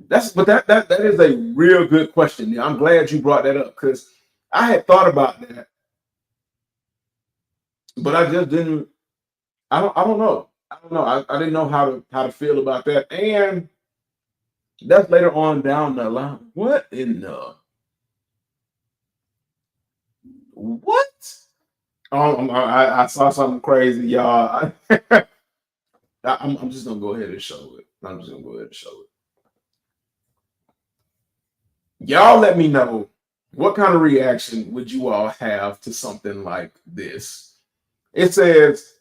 That is a real good question. Yeah, I'm glad you brought that up because I had thought about that, but I just didn't. I don't know. I don't know. I didn't know how to feel about that. And that's later on down the line. What in the what? I saw something crazy, y'all. I'm just gonna go ahead and show it. I'm just gonna go ahead and show it. Y'all let me know what kind of reaction would you all have to something like this. It says,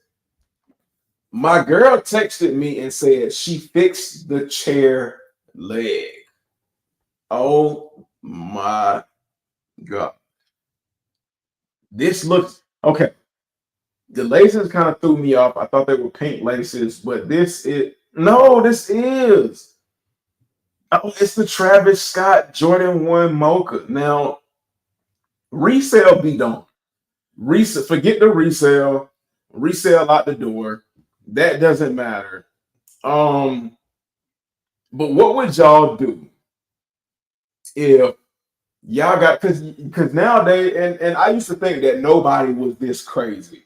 my girl texted me and said she fixed the chair leg. Oh my God. This looks okay. The laces kind of threw me off. I thought they were pink laces, but this is no, this is. Oh, it's the Travis Scott Jordan 1 Mocha. Now, resale be done. Resale, forget the resale out the door. That doesn't matter. Um, but what would y'all do if y'all got because nowadays and I used to think that nobody was this crazy.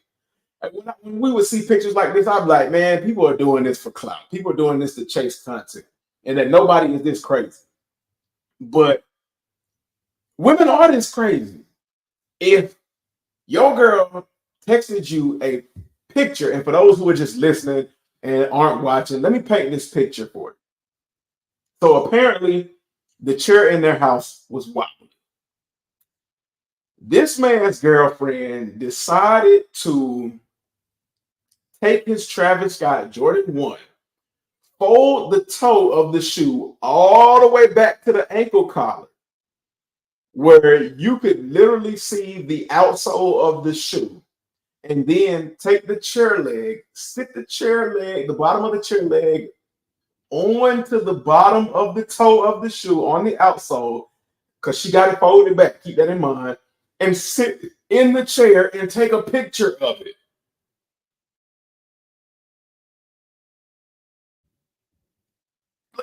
Like, when we would see pictures like this, I'd be like, man, people are doing this for clout. People are doing this to chase content, and that nobody is this crazy. But women are this crazy. If your girl texted you a picture, and for those who are just listening and aren't watching, let me paint this picture for you. So apparently, the chair in their house was wild. This man's girlfriend decided to take his Travis Scott Jordan 1, fold the toe of the shoe all the way back to the ankle collar, where you could literally see the outsole of the shoe, and then take the chair leg, stick the chair leg, the bottom of the chair leg onto the bottom of the toe of the shoe on the outsole, because she got it folded back, keep that in mind, and sit in the chair and take a picture of it.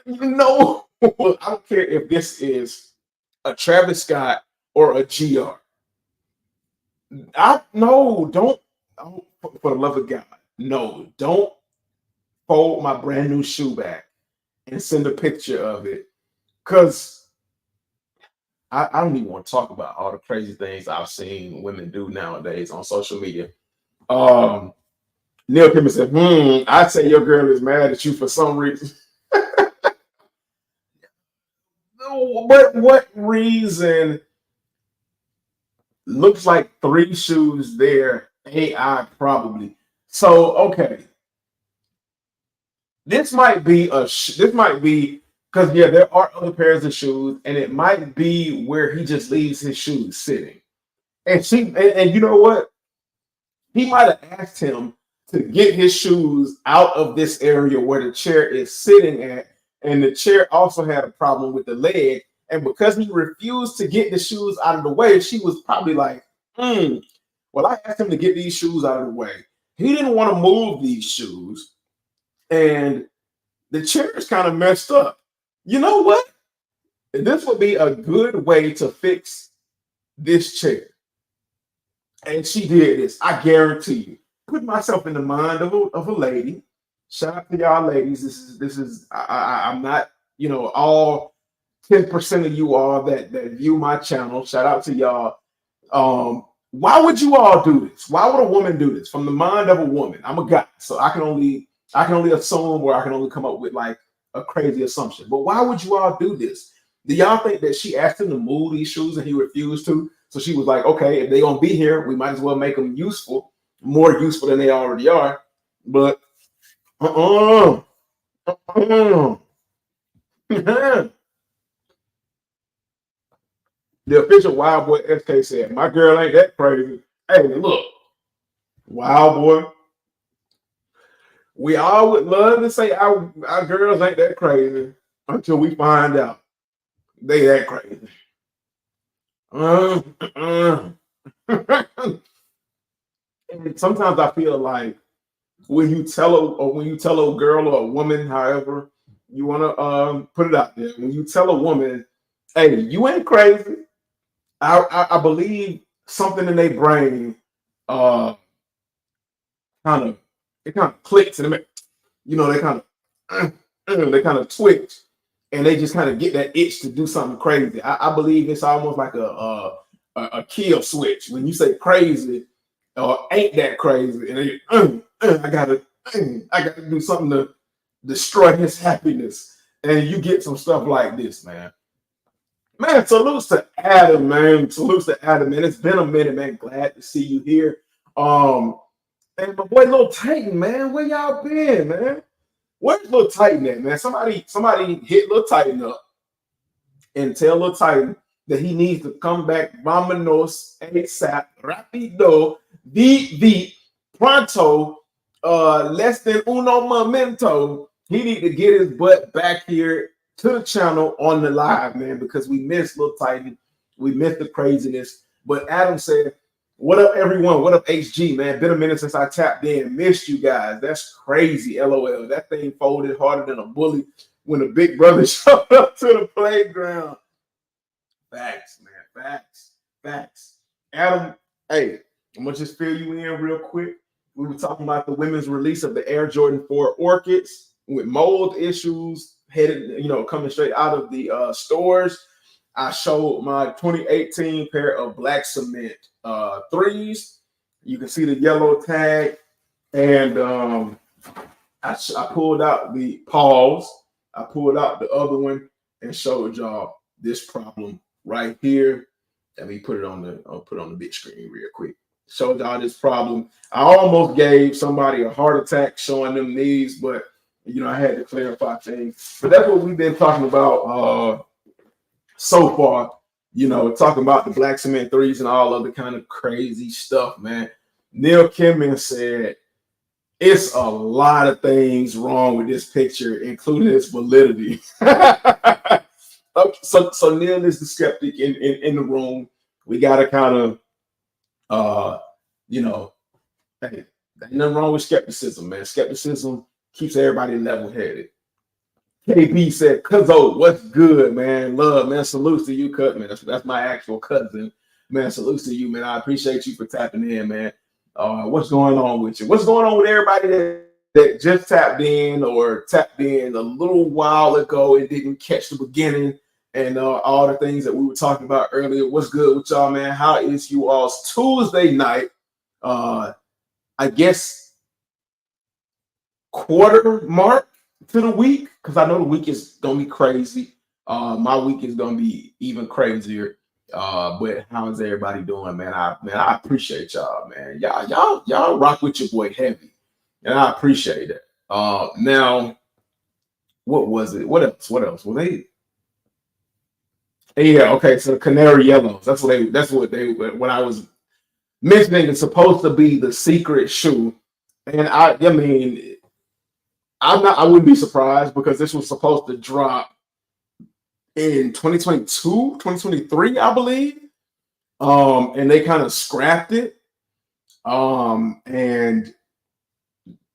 You know, I don't care if this is a Travis Scott or a GR. I no, don't oh, for the love of God, no, don't fold my brand new shoe back and send a picture of it. Cause I don't even want to talk about all the crazy things I've seen women do nowadays on social media. Um Neil Kimmel said, I'd say your girl is mad at you for some reason. No, but what reason looks like three shoes there. AI probably. So, okay. this might be this might be because yeah, there are other pairs of shoes, and it might be where he just leaves his shoes sitting. And you know what? He might have asked him to get his shoes out of this area where the chair is sitting at, and the chair also had a problem with the leg. And because he refused to get the shoes out of the way, she was probably like, well, I asked him to get these shoes out of the way. He didn't want to move these shoes, and the chair is kind of messed up. You know what? This would be a good way to fix this chair. And she did this. I guarantee you. Put myself in the mind of a lady. Shout out to y'all ladies. I'm not, all 10% of you all that view my channel. Shout out to y'all. Why would you all do this? Why would a woman do this? From the mind of a woman. I'm a guy, so I can only assume, or I can only come up with like a crazy assumption. But why would you all do this? Do y'all think that she asked him to move these shoes and he refused to? So she was like, okay, if they're gonna be here, we might as well make them useful, more useful than they already are. But the official Wild Boy SK said, my girl ain't that crazy. Hey, look, Wild Boy, we all would love to say our girls ain't that crazy until we find out they that crazy. And sometimes I feel like when you tell a girl or a woman, however you want to put it out there, when you tell a woman, hey, you ain't crazy, I believe something in their brain kind of clicks, and they kind of twitch, and they just kind of get that itch to do something crazy. I believe it's almost like a kill switch when you say crazy or ain't that crazy, and I gotta do something to destroy his happiness, and you get some stuff like this, man. Man, salutes to Adam, man. Salutes to Adam, man. It's been a minute, man. Glad to see you here. And my boy Lil Titan, man, where y'all been, man? Where's Lil Titan at, man? Somebody hit Lil Titan up and tell Lil Titan that he needs to come back vámonos ASAP, rapido, the pronto, less than uno momento. He need to get his butt back here to the channel on the live, man, because we missed Lil Titan. We missed the craziness. But Adam said, what up, everyone? What up, HG, man? Been a minute since I tapped in. Missed you guys. That's crazy, LOL. That thing folded harder than a bully when a big brother showed up to the playground. Facts, man. Facts. Adam, hey, I'm going to just fill you in real quick. We were talking about the women's release of the Air Jordan 4 Orchids with mold issues coming straight out of the stores. I showed my 2018 pair of black cement threes. You can see the yellow tag, and I pulled out the paws. I pulled out the other one and showed y'all this problem right here. Let me put it on the big screen real quick. Showed y'all this problem. I almost gave somebody a heart attack showing them these, but I had to clarify things. But that's what we've been talking about so far. Talking about the black cement threes and all other kind of crazy stuff, man. Neil Kimmin said it's a lot of things wrong with this picture, including its validity. So Neil is the skeptic in the room. We gotta kind of hey, ain't nothing wrong with skepticism, man. Skepticism keeps everybody level-headed. KB said, Cuzzo, what's good, man? Love, man. Salutes to you, Cut, man. That's my actual cousin. Man, salutes to you, man. I appreciate you for tapping in, man. What's going on with you? What's going on with everybody that just tapped in or tapped in a little while ago and didn't catch the beginning and all the things that we were talking about earlier? What's good with y'all, man? How is you all's Tuesday night? I guess quarter mark to the week, because I know the week is gonna be crazy. My week is gonna be even crazier. But how's everybody doing, man? I appreciate y'all, man. Y'all rock with your boy heavy, and I appreciate it. Now what was it? What else? What else? Well, they yeah, okay. So the canary yellows. What I was mentioning is supposed to be the secret shoe. And I mean, I wouldn't be surprised because this was supposed to drop in 2022, 2023, I believe. And they kind of scrapped it. And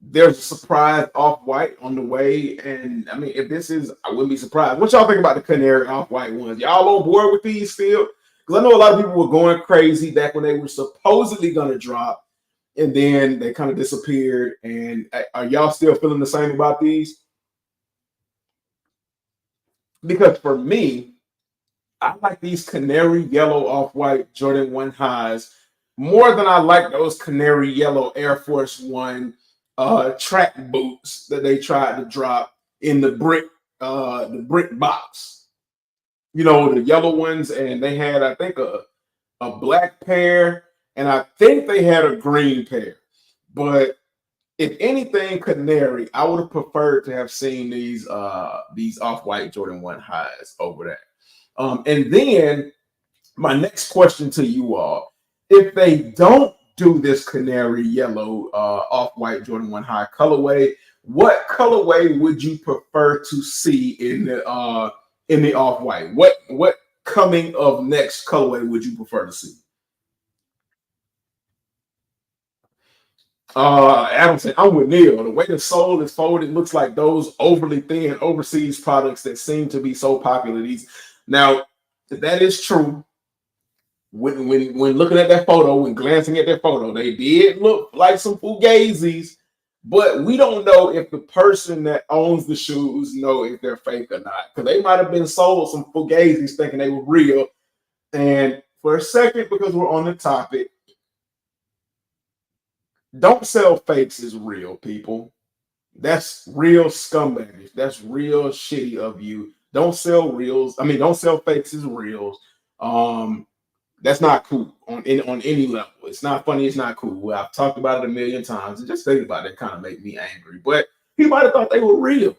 there's a surprise off white on the way. And I mean, if this is, I wouldn't be surprised. What y'all think about the canary off white ones? Y'all on board with these still? Because I know a lot of people were going crazy back when they were supposedly going to drop, and then they kind of disappeared. And are y'all still feeling the same about these? Because for me, I like these canary yellow off white Jordan 1 highs more than I like those canary yellow Air Force One track boots that they tried to drop in the brick box. You know, the yellow ones, and they had, I think, a black pair, and I think they had a green pair. But if anything, canary, I would have preferred to have seen these off-white Jordan 1 highs over that. And then my next question to you all: if they don't do this canary yellow off-white Jordan 1 high colorway, what colorway would you prefer to see in the off-white? What coming of next colorway would you prefer to see? Adam said, I'm with Neil. The way the sole is folded looks like those overly thin overseas products that seem to be so popular. These now, that is true. When looking at that photo, when glancing at that photo, they did look like some fugazis, but we don't know if the person that owns the shoes know if they're fake or not, because they might have been sold some fugazis thinking they were real. And for a second, because we're on the topic, don't sell fakes as real, people. That's real scumbags. That's real shitty of you. Don't sell reals. I mean, don't sell fakes as reals. That's not cool on any level. It's not funny. It's not cool. Well, I've talked about it a million times, and just thinking about it kind of make me angry. But he might have thought they were real,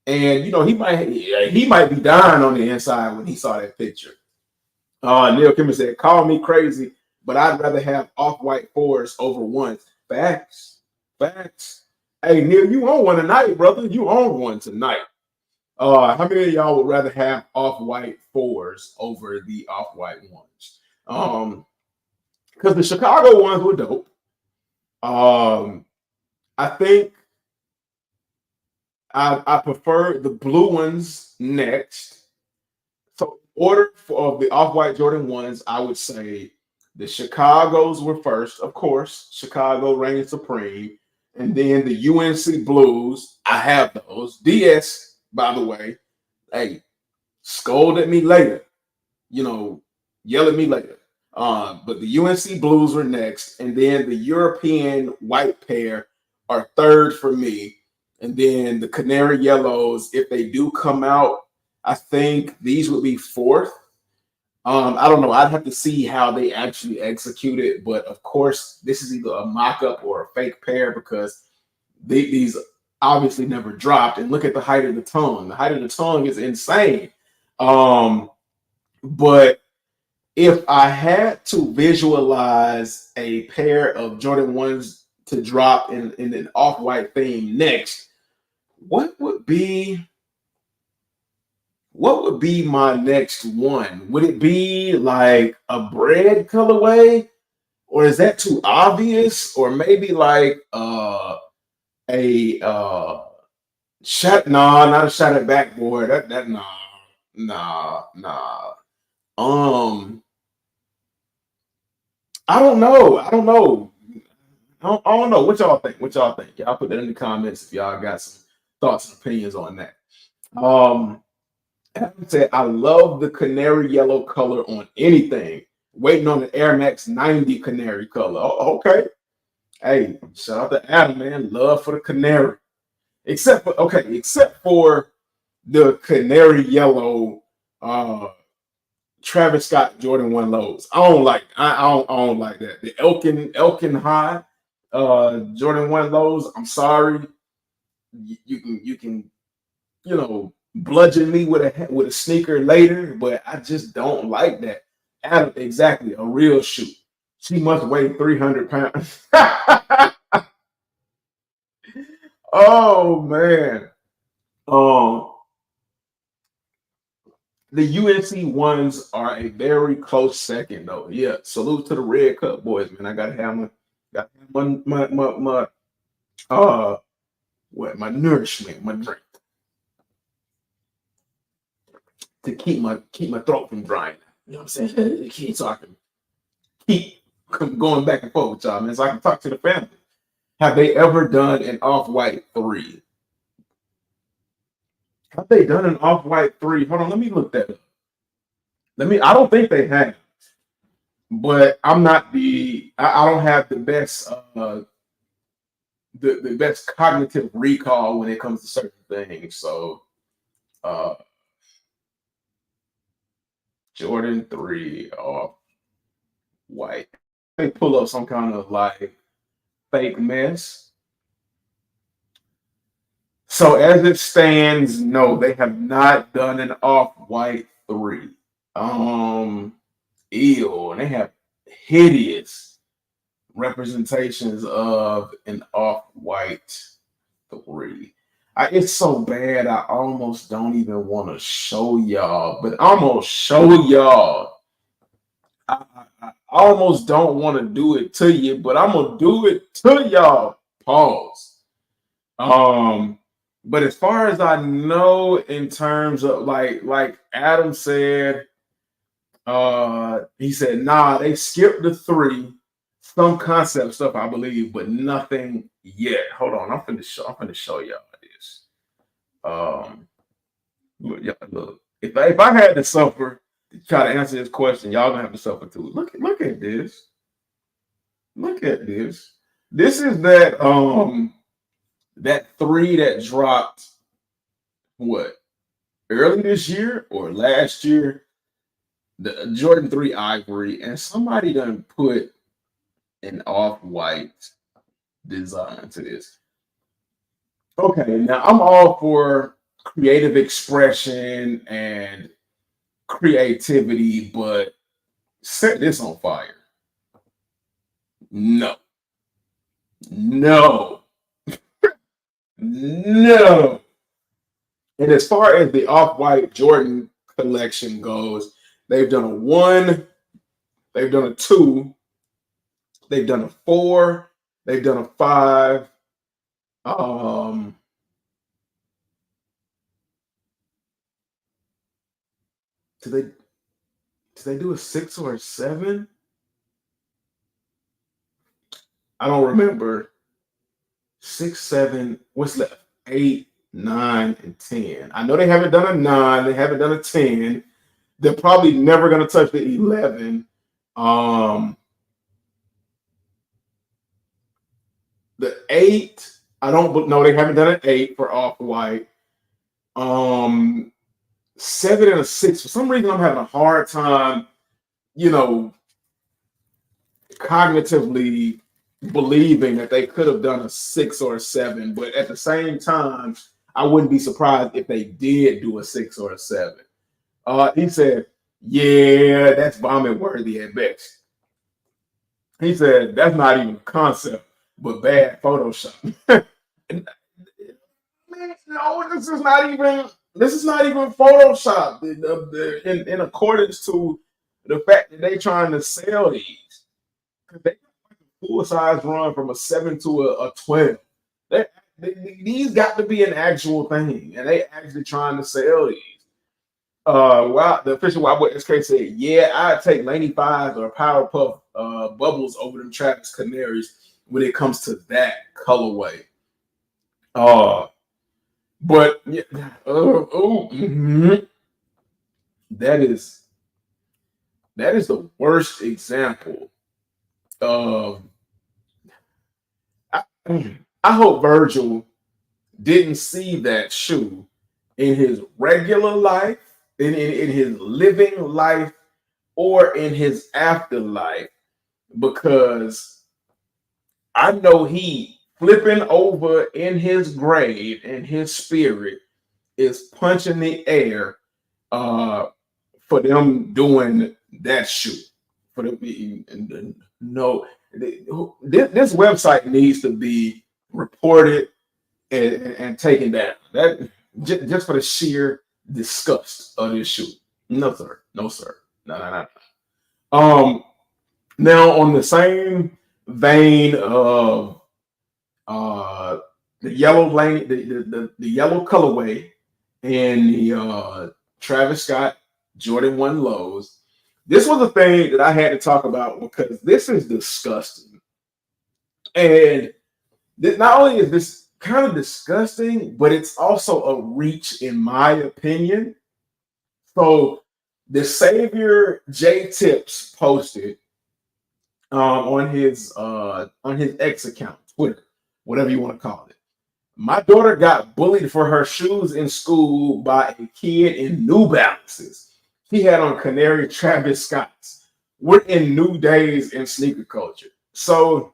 and you know he might be dying on the inside when he saw that picture. Neil Kimmer said, "Call me crazy, but I'd rather have off-white fours over ones." Facts, facts. Hey, Neil, you own one tonight, brother. You own one tonight. How many of y'all would rather have off-white fours over the off-white ones? Because the Chicago ones were dope. I think I prefer the blue ones next. So, in order of the off-white Jordan ones, I would say the Chicago's were first, of course. Chicago reigns supreme, and then the UNC Blues. I have those. DS, by the way, hey, scold at me later. You know, yell at me later. But the UNC Blues are next, and then the European white pair are third for me, and then the Canary Yellows, if they do come out, I think these would be fourth. I don't know. I'd have to see how they actually execute it, but of course, this is either a mock-up or a fake pair because these obviously never dropped. And look at the height of the tongue. The height of the tongue is insane. But if I had to visualize a pair of Jordan 1s to drop in an off-white theme next, what would be my next one? Would it be like a bread colorway? Or is that too obvious? Or maybe like a shot, nah, not a shot at backboard. That nah. Um I don't know. I don't know. What y'all think? Y'all put that in the comments if y'all got some thoughts and opinions on that. Adam said, I love the canary yellow color on anything. Waiting on the Air Max 90 canary color. Oh, okay. Hey, shout out to Adam, man. Love for the canary. Except for the canary yellow Travis Scott Jordan 1 lows. I don't like that. The Elkin High Jordan 1 lows. I'm sorry. You can bludgeon me with a sneaker later, but I just don't like that. Adam, exactly, a real shoe. She must weigh 300 pounds. Oh man. Um, the UNC ones are a very close second, though. Yeah, salute to the Red Cup boys, man. I gotta have my uh my nourishment, my drink to keep my throat from drying. You know what I'm saying? So I can keep going back and forth with y'all, man. So I can talk to the family. Have they ever done an off-white 3? Have they done an off-white 3? Hold on, let me look that up. I don't think they have, but I don't have the best the best cognitive recall when it comes to certain things. So uh Jordan 3 off white. They pull up some kind of like fake mess. So as it stands, no, they have not done an off-white 3. Ew, and they have hideous representations of an off-white 3. It's so bad I almost don't even want to show y'all, but I'm gonna show y'all. I almost don't want to do it to you, but I'm gonna do it to y'all. Pause. But as far as I know, in terms of like Adam said, he said, nah, they skipped the 3, some concept stuff, I believe, but nothing yet. Hold on, I'm finna show y'all this. Look, if I had to suffer to try to answer this question, y'all gonna have to suffer too. Look at this. Look at this. This is that 3 that dropped what, early this year or last year, the Jordan 3 Ivory, and somebody done put an off-white design to this. Okay, now I'm all for creative expression and creativity, but set this on fire. No. No. No. And as far as the off-white Jordan collection goes, they've done a 1, they've done a 2, they've done a 4, they've done a 5. Did they do a 6 or a 7? I don't remember. 6, 7. What's left? 8, 9, and 10. I know they haven't done a 9. They haven't done a 10. They're probably never going to touch the 11. The 8. I don't know. They haven't done an 8 for off-white. 7 and a 6. For some reason, I'm having a hard time, cognitively believing that they could have done a 6 or a 7, but at the same time, I wouldn't be surprised if they did do a 6 or a 7. He said, yeah, that's vomit worthy at best. He said, that's not even a concept, but bad Photoshop. No, this is not even Photoshop in accordance to the fact that they trying to sell these. They full size run from a 7 to a 12. These got to be an actual thing, and they actually trying to sell these. The official Wild Boy SK said, "Yeah, I'd take Laney 5s or Powerpuff Bubbles over them Travis Canaries when it comes to that colorway." But yeah, that is the worst example of. I hope Virgil didn't see that shoe in his regular life, in his living life, or in his afterlife, because I know he flipping over in his grave, and his spirit is punching the air for them doing that shoot. For them, no, this website needs to be reported and taken down. That just for the sheer disgust of this shoot. No sir, no sir, no. Now on the same vein of the yellow lane, the yellow colorway, and the Travis Scott Jordan 1 lows. This was a thing that I had to talk about because this is disgusting. And not only is this kind of disgusting, but it's also a reach, in my opinion. So the Savior J Tips posted on his X account, Twitter, whatever you want to call it. My daughter got bullied for her shoes in school by a kid in New Balances. He had on Canary Travis Scott's. We're in new days in sneaker culture. So,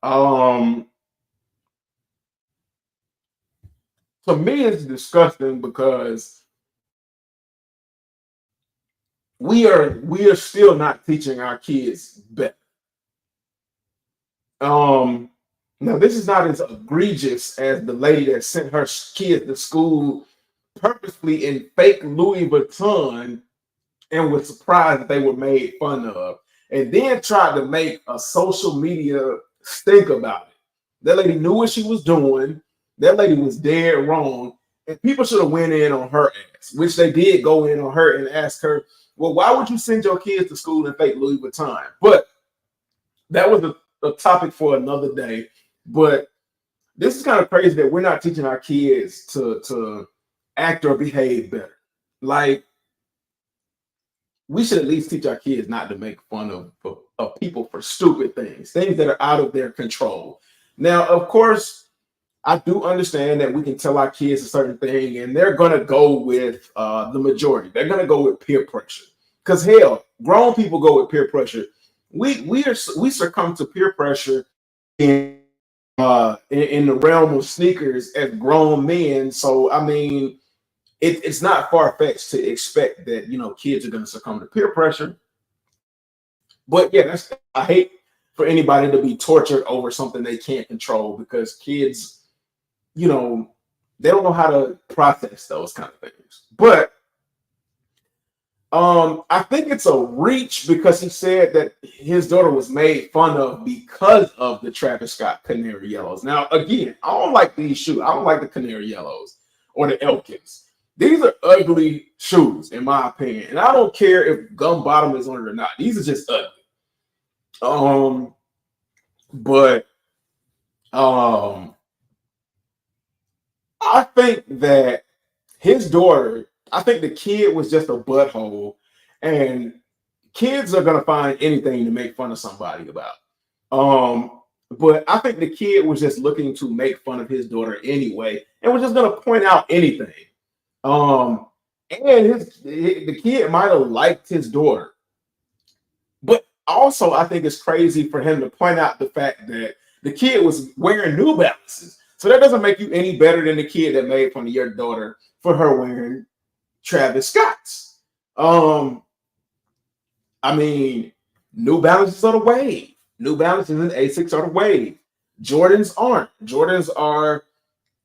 to me, it's disgusting because we are still not teaching our kids better. Now this is not as egregious as the lady that sent her kids to school purposely in fake Louis Vuitton and was surprised that they were made fun of, and then tried to make a social media stink about it. That lady knew what she was doing. That lady was dead wrong, and people should have went in on her ass, which they did go in on her and ask her, well, why would you send your kids to school in fake Louis Vuitton? But that was a topic for another day. But this is kind of crazy that we're not teaching our kids to act or behave better. Like, we should at least teach our kids not to make fun of people for stupid things that are out of their control. Now, of course, I do understand that we can tell our kids a certain thing and they're going to go with the majority. They're going to go with peer pressure. Because hell, grown people go with peer pressure. We succumb to peer pressure in the realm of sneakers as grown men. So I mean, it's not far-fetched to expect that kids are going to succumb to peer pressure. But yeah, I hate for anybody to be tortured over something they can't control, because kids, they don't know how to process those kind of things. But I think it's a reach because he said that his daughter was made fun of because of the Travis Scott Canary Yellows. Now, again, I don't like these shoes. I don't like the Canary Yellows or the Elkins. These are ugly shoes, in my opinion. And I don't care if gum bottom is on it or not. These are just ugly. But I think that his daughter, I think the kid was just a butthole, and kids are gonna find anything to make fun of somebody about. But I think the kid was just looking to make fun of his daughter anyway, and was just gonna point out anything. And the kid might have liked his daughter, but also I think it's crazy for him to point out the fact that the kid was wearing New Balances. So that doesn't make you any better than the kid that made fun of your daughter for her wearing Travis Scott's. I mean, New Balances are the wave. New Balances and Asics are the wave. Jordans aren't. Jordans are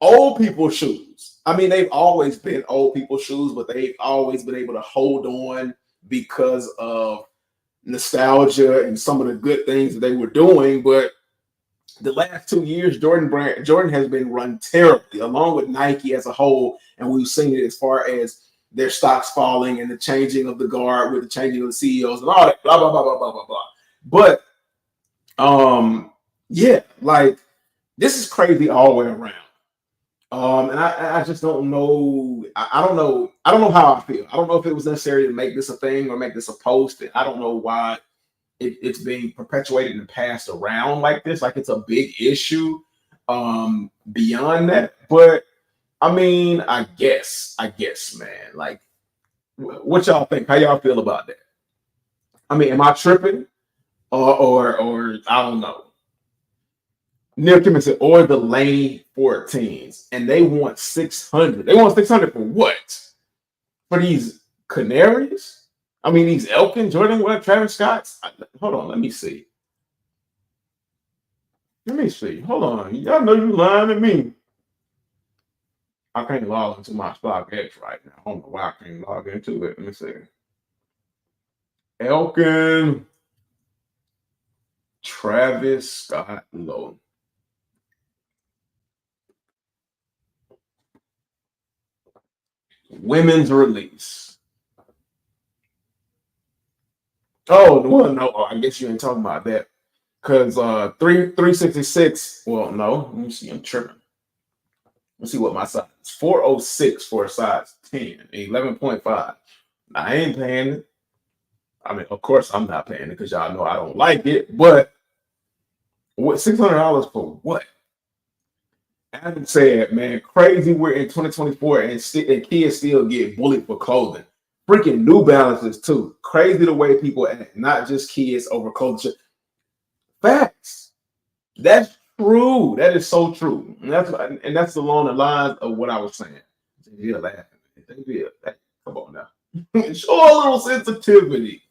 old people's shoes. I mean, they've always been old people's shoes, but they've always been able to hold on because of nostalgia and some of the good things that they were doing. But the last 2 years, Jordan has been run terribly, along with Nike as a whole, and we've seen it as far as their stocks falling and the changing of the guard with the changing of the CEOs and all that, blah blah blah blah blah blah blah. But yeah, like, this is crazy all the way around. And I just don't know. I don't know. I don't know how I feel. I don't know if it was necessary to make this a thing or make this a post. I don't know why it's being perpetuated and passed around like this, like it's a big issue beyond that. But I mean, I guess, man, like, what y'all think? How y'all feel about that? I mean, am I tripping or I don't know? Neil Kimmon said, or the Lane 14s, and they want 600. They want 600 for what? For these Canaries? I mean, these Elkin, Jordan, what, Travis Scotts? Hold on, let me see. Let me see. Hold on. Y'all know you lying to me. I can't log into my StockX right now. I don't know why I can't log into it. Let me see. Elkin, Travis Scott Lowe. Women's release. Oh, well, no. Oh, I guess you ain't talking about that. Because 366. Well, no. Let me see. I'm tripping. Let's see what my size is. 406 for a size 10, 11.5. I ain't paying it. I mean, of course, I'm not paying it because y'all know I don't like it. But what, $600 for what? Adam said, man, crazy we're in 2024 and kids still get bullied for clothing. Freaking New Balances, too. Crazy the way people act, not just kids over culture. Facts. That's true. That is so true. And that's along the lines of what I was saying. You're laughing. Come on now. Show a little sensitivity.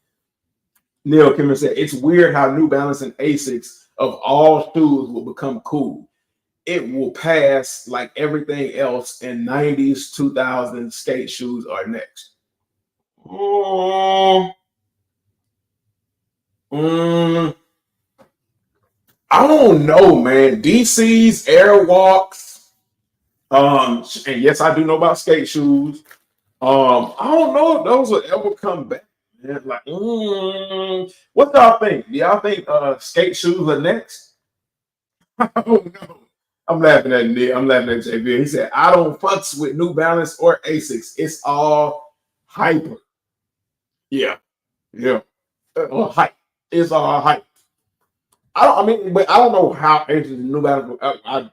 Neil Kimmon said, it's weird how New Balance and Asics of all shoes will become cool. It will pass like everything else in 90s, 2000s skate shoes are next. I don't know, man. DC's Airwalks. And yes, I do know about skate shoes. I don't know if those will ever come back. Man. Like, what y'all think? Do y'all think skate shoes are next? I don't know. I'm laughing at Nick. I'm laughing at JB. He said, I don't fucks with New Balance or Asics. It's all hyper. Yeah. Hype. It's all hype. But I don't know how Asics and New Balance.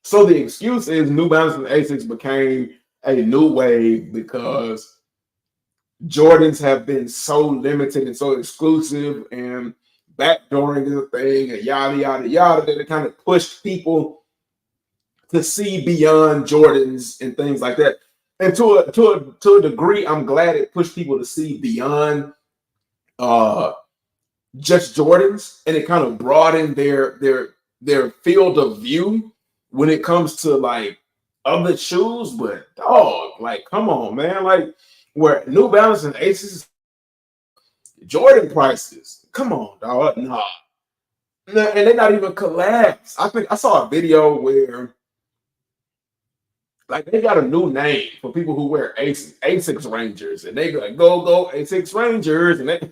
So the excuse is New Balance and Asics became a new wave because Jordans have been so limited and so exclusive and backdooring is a thing and yada yada yada that it kind of pushed people to see beyond Jordans and things like that. And to a degree, I'm glad it pushed people to see beyond just Jordans, and it kind of broadened their field of view when it comes to like other shoes. But dog, like, come on, man, like where New Balance and Asics Jordan prices. Come on, dog. Nah. And they're not even collabs. I think I saw a video where like they got a new name for people who wear Asics Rangers, and they go like go Asics Rangers, and they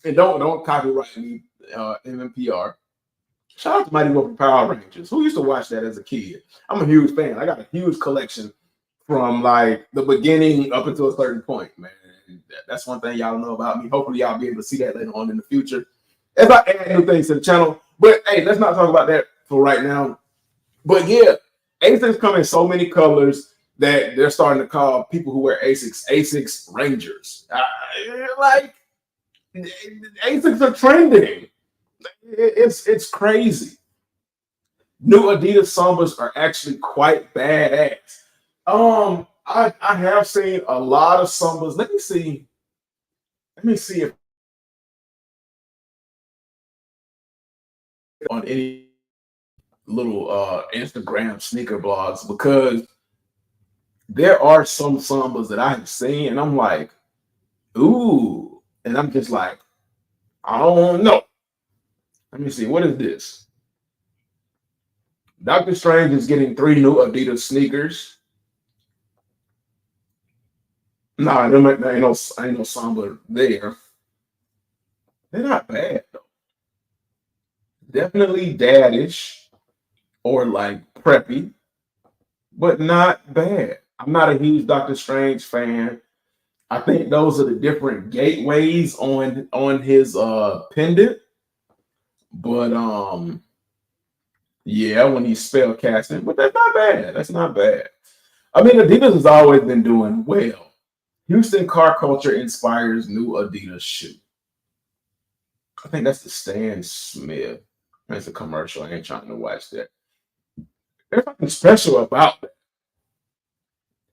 and don't copyright me, MMPR. Shout out to Mighty Morphin Power Rangers. Who used to watch that as a kid? I'm a huge fan. I got a huge collection from like the beginning up until a certain point, man. That's one thing y'all know about me. Hopefully, y'all be able to see that later on in the future as I add new things to the channel. But hey, let's not talk about that for right now. But yeah, Asics come in so many colors that they're starting to call people who wear Asics Rangers. Like Asics are trending. It's crazy. New Adidas Sambas are actually quite badass. I have seen a lot of Sambas. Let me see if on any little Instagram sneaker blogs, because there are some Sambas that I have seen and I'm like, ooh, and I'm just like, I don't know. Let me see, what is this? Dr. Strange is getting 3 new Adidas sneakers. Nah, there ain't no Samba there. They're not bad though. Definitely daddish or like preppy, but not bad. I'm not a huge Doctor Strange fan. I think those are the different gateways on his pendant. But yeah, when he's spell casting, but that's not bad. That's not bad. I mean, Adidas has always been doing well. Houston car culture inspires new Adidas shoe. I think that's the Stan Smith. That's a commercial. I ain't trying to watch that. There's nothing special about that.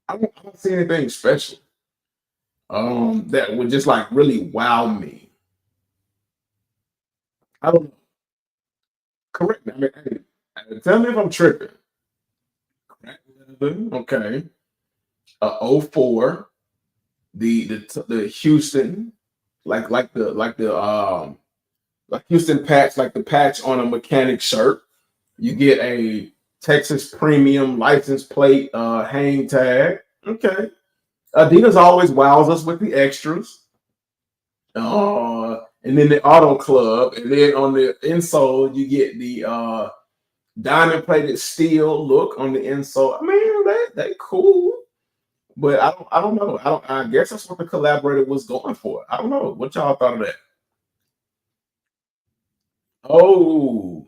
I don't see anything special. That would just like really wow me. I don't know. Correct me. I mean, hey, tell me if I'm tripping. Okay. 04, the Houston, like Houston patch, like the patch on a mechanic shirt. You get a Texas premium license plate hang tag. Okay. Adidas always wows us with the extras. And then the Auto Club, and then on the insole you get the diamond plated steel look on the insole. I mean, that cool, but I don't know. I guess that's what the collaborator was going for. I don't know. What y'all thought of that? Oh,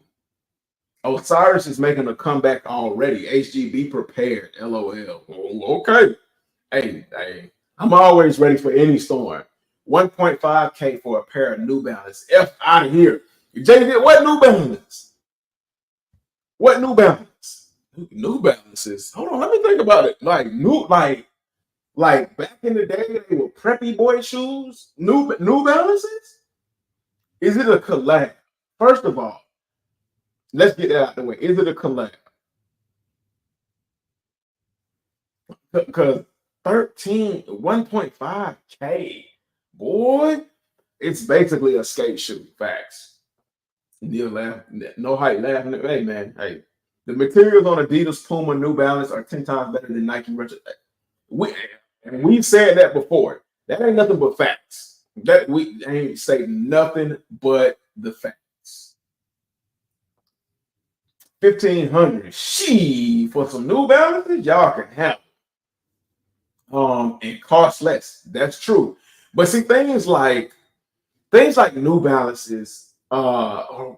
Osiris is making a comeback already. HGB prepared. LOL. Oh, okay. Hey, I'm always ready for any storm. 1.5K for a pair of New Balance. F out of here. JD, what New Balance? What New Balance? New Balances. Hold on, let me think about it. Like back in the day, they were preppy boy shoes. New Balances? Is it a collab? First of all, let's get that out the way. Is it a collab? Because 1.5K, boy, it's basically a skate shoe. Facts. Neil laugh, no height laughing at, hey man, hey. The materials on Adidas, Puma, New Balance are 10 times better than Nike Retro. We've said that before. That ain't nothing but facts. That we ain't say nothing but the facts. 1,500. She for some New Balances, y'all can have it. And cost less. That's true. But see, things like New Balances, let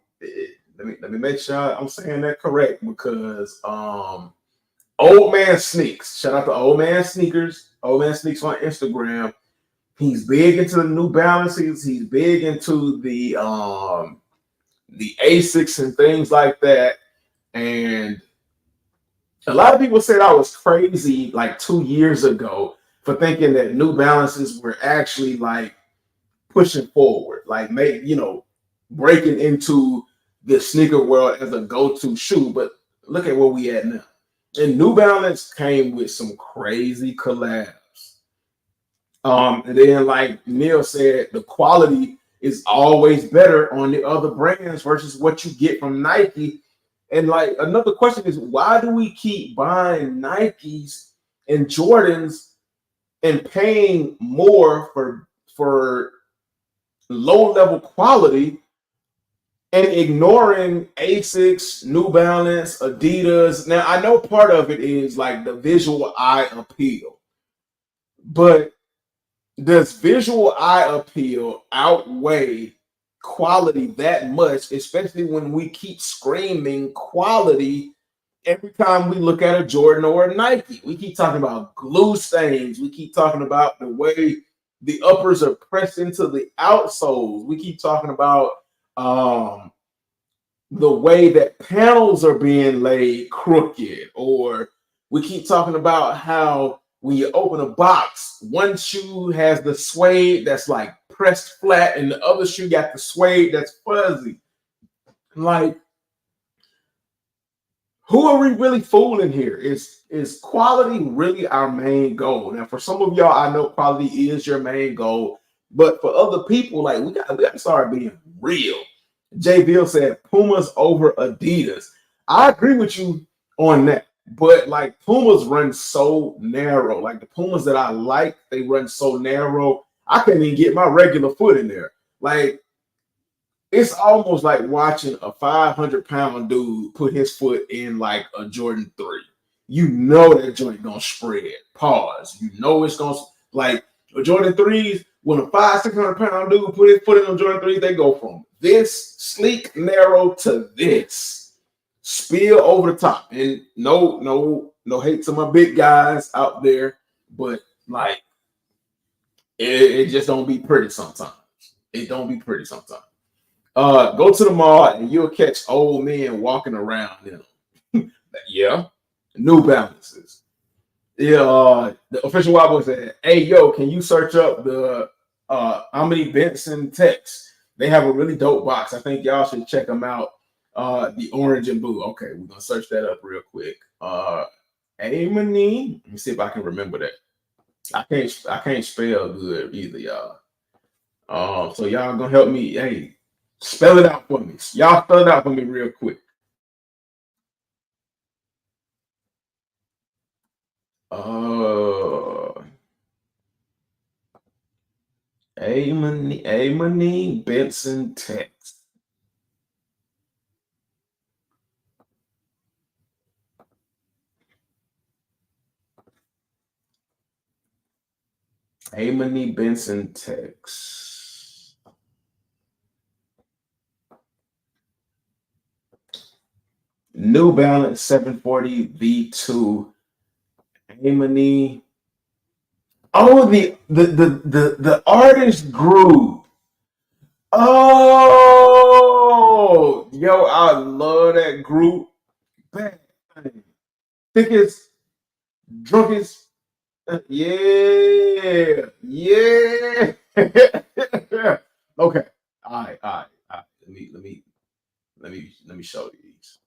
me make sure I'm saying that correct, because Old Man Sneaks, shout out to Old Man Sneakers, Old Man Sneaks on Instagram. He's big into the New Balances. He's big into the Asics and things like that. And a lot of people said I was crazy like 2 years ago for thinking that New Balances were actually like pushing forward, like breaking into the sneaker world as a go-to shoe. But look at where we at now. And New Balance came with some crazy collabs. And then, like Neil said, the quality is always better on the other brands versus what you get from Nike. And like another question is, why do we keep buying Nikes and Jordans and paying more for low level quality and ignoring Asics, New Balance, Adidas? Now I know part of it is like the visual eye appeal, but does visual eye appeal outweigh quality that much, especially when we keep screaming quality every time we look at a Jordan or a Nike? We keep talking about glue stains. We keep talking about the way the uppers are pressed into the outsoles. We keep talking about the way that panels are being laid crooked, or we keep talking about how when you open a box, one shoe has the suede that's like pressed flat, and the other shoe got the suede that's fuzzy. Like, who are we really fooling here? Is quality really our main goal? Now, for some of y'all, I know quality is your main goal, but for other people, like we got to start being real. Jay Bill said Pumas over Adidas. I agree with you on that. But like Pumas run so narrow. Like the Pumas that I like, they run so narrow. I couldn't even get my regular foot in there. Like it's almost like watching a 500-pound dude put his foot in like a Jordan 3. You know that joint gonna spread. Pause. You know it's gonna, like a Jordan 3s, when a 500-600-pound dude put his foot in a Jordan 3s, they go from this sleek narrow to this spill over the top. And no hate to my big guys out there, but like it just don't be pretty sometimes. It don't be pretty sometimes. Go to the mall and you'll catch old men walking around in them. Yeah, New Balances. Yeah, the official Wild Boy said, "Hey, yo, can you search up the Omni Benson text? They have a really dope box. I think y'all should check them out. The orange and blue. Okay, we're gonna search that up real quick. Amani. Let me see if I can remember that. I can't spell good either, y'all. So y'all gonna help me. Hey, spell it out for me. Y'all spell it out for me real quick. Uh, Amani Benson text. Amani Benson text. New Balance 740 V2. Amani. Oh, the artist group. Oh, yo, I love that group. Bang. Thickest, drunkest. Yeah, yeah. Okay. All right, all right, all right. Let me show you these.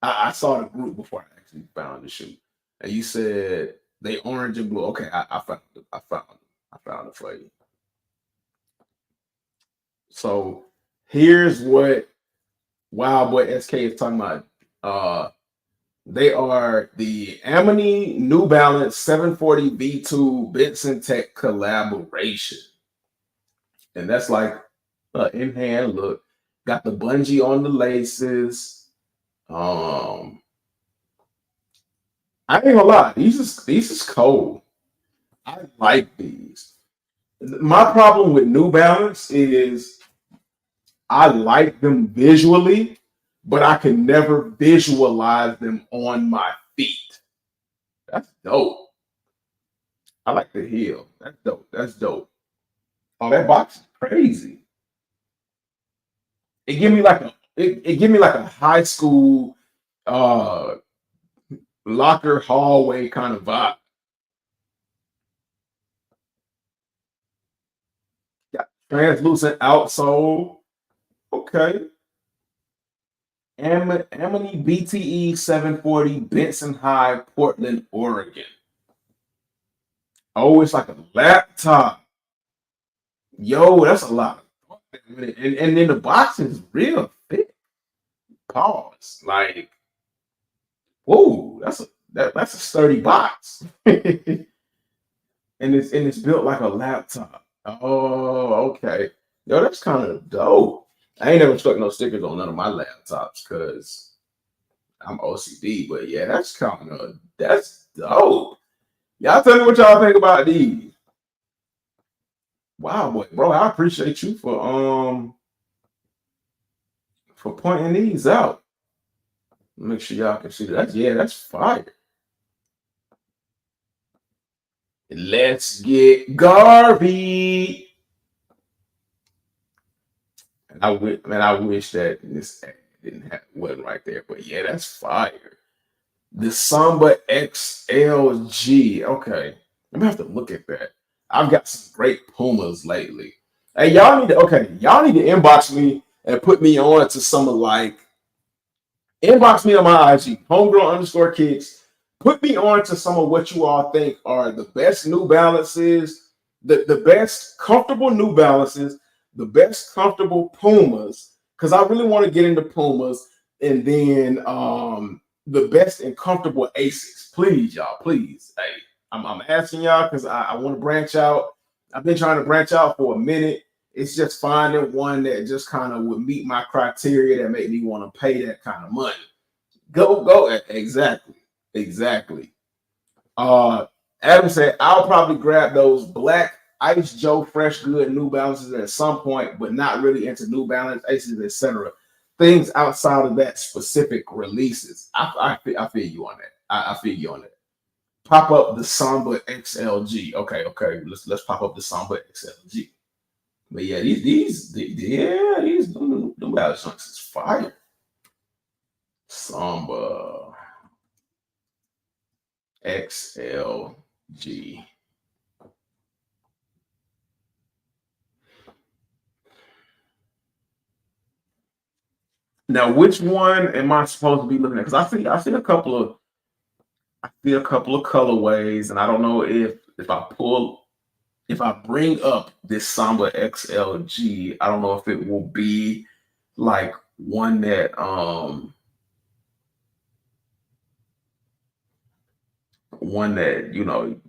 I saw the group before I actually found the shoe, and you said they orange and blue. Okay, I found it. I found it for you. So here's what Wild Boy SK is talking about. They are the Amani New Balance 740 V2 Benson Tech collaboration. And that's like in hand look. Got the bungee on the laces. I ain't gonna lie, these is cold. I like these. My problem with New Balance is I like them visually, but I can never visualize them on my feet. That's dope. I like the heel. That's dope. That's dope. Oh, that box is crazy. It give me like a high school uh locker hallway kind of vibe. Got translucent outsole. Okay. Amity BTE 740 Benson High, Portland, Oregon. Oh, it's like a laptop. Yo, that's a lot. And then the box is real thick. Pause. Like, whoa, that's a sturdy box. and it's built like a laptop. Oh, okay. Yo, that's kind of dope. I ain't never stuck no stickers on none of my laptops because I'm OCD, but yeah, that's dope. Y'all tell me what y'all think about these. Wow, boy, bro, I appreciate you for pointing these out. Make sure y'all can see that. That's fire. Let's get Garvey. I wish that this didn't have wasn't right there, but yeah, that's fire. The Samba XLG. Okay, I'm gonna have to look at that. I've got some great Pumas lately. Hey, y'all need to inbox me and put me on to some of like inbox me on my IG, homegrown underscore kicks. Put me on to some of what you all think are the best New Balances, the best comfortable New Balances, the best comfortable Pumas, because I really want to get into Pumas, and then the best and comfortable Asics. Please, y'all, please. Hey, I'm asking y'all because I want to branch out. I've been trying to branch out for a minute. It's just finding one that just kind of would meet my criteria that make me want to pay that kind of money. Go, exactly. Adam said I'll probably grab those black Ice Joe Fresh Good New Balances at some point, but not really into New Balance Aces, etc. Things outside of that specific releases. I feel you on that. I feel you on that. Pop up the Samba XLG. Okay. Let's pop up the Samba XLG. But yeah, these them battle joints is fire. Samba XLG. Now, which one am I supposed to be looking at? Because I see a couple of colorways, and I don't know if I bring up this Samba XLG, I don't know if it will be like one that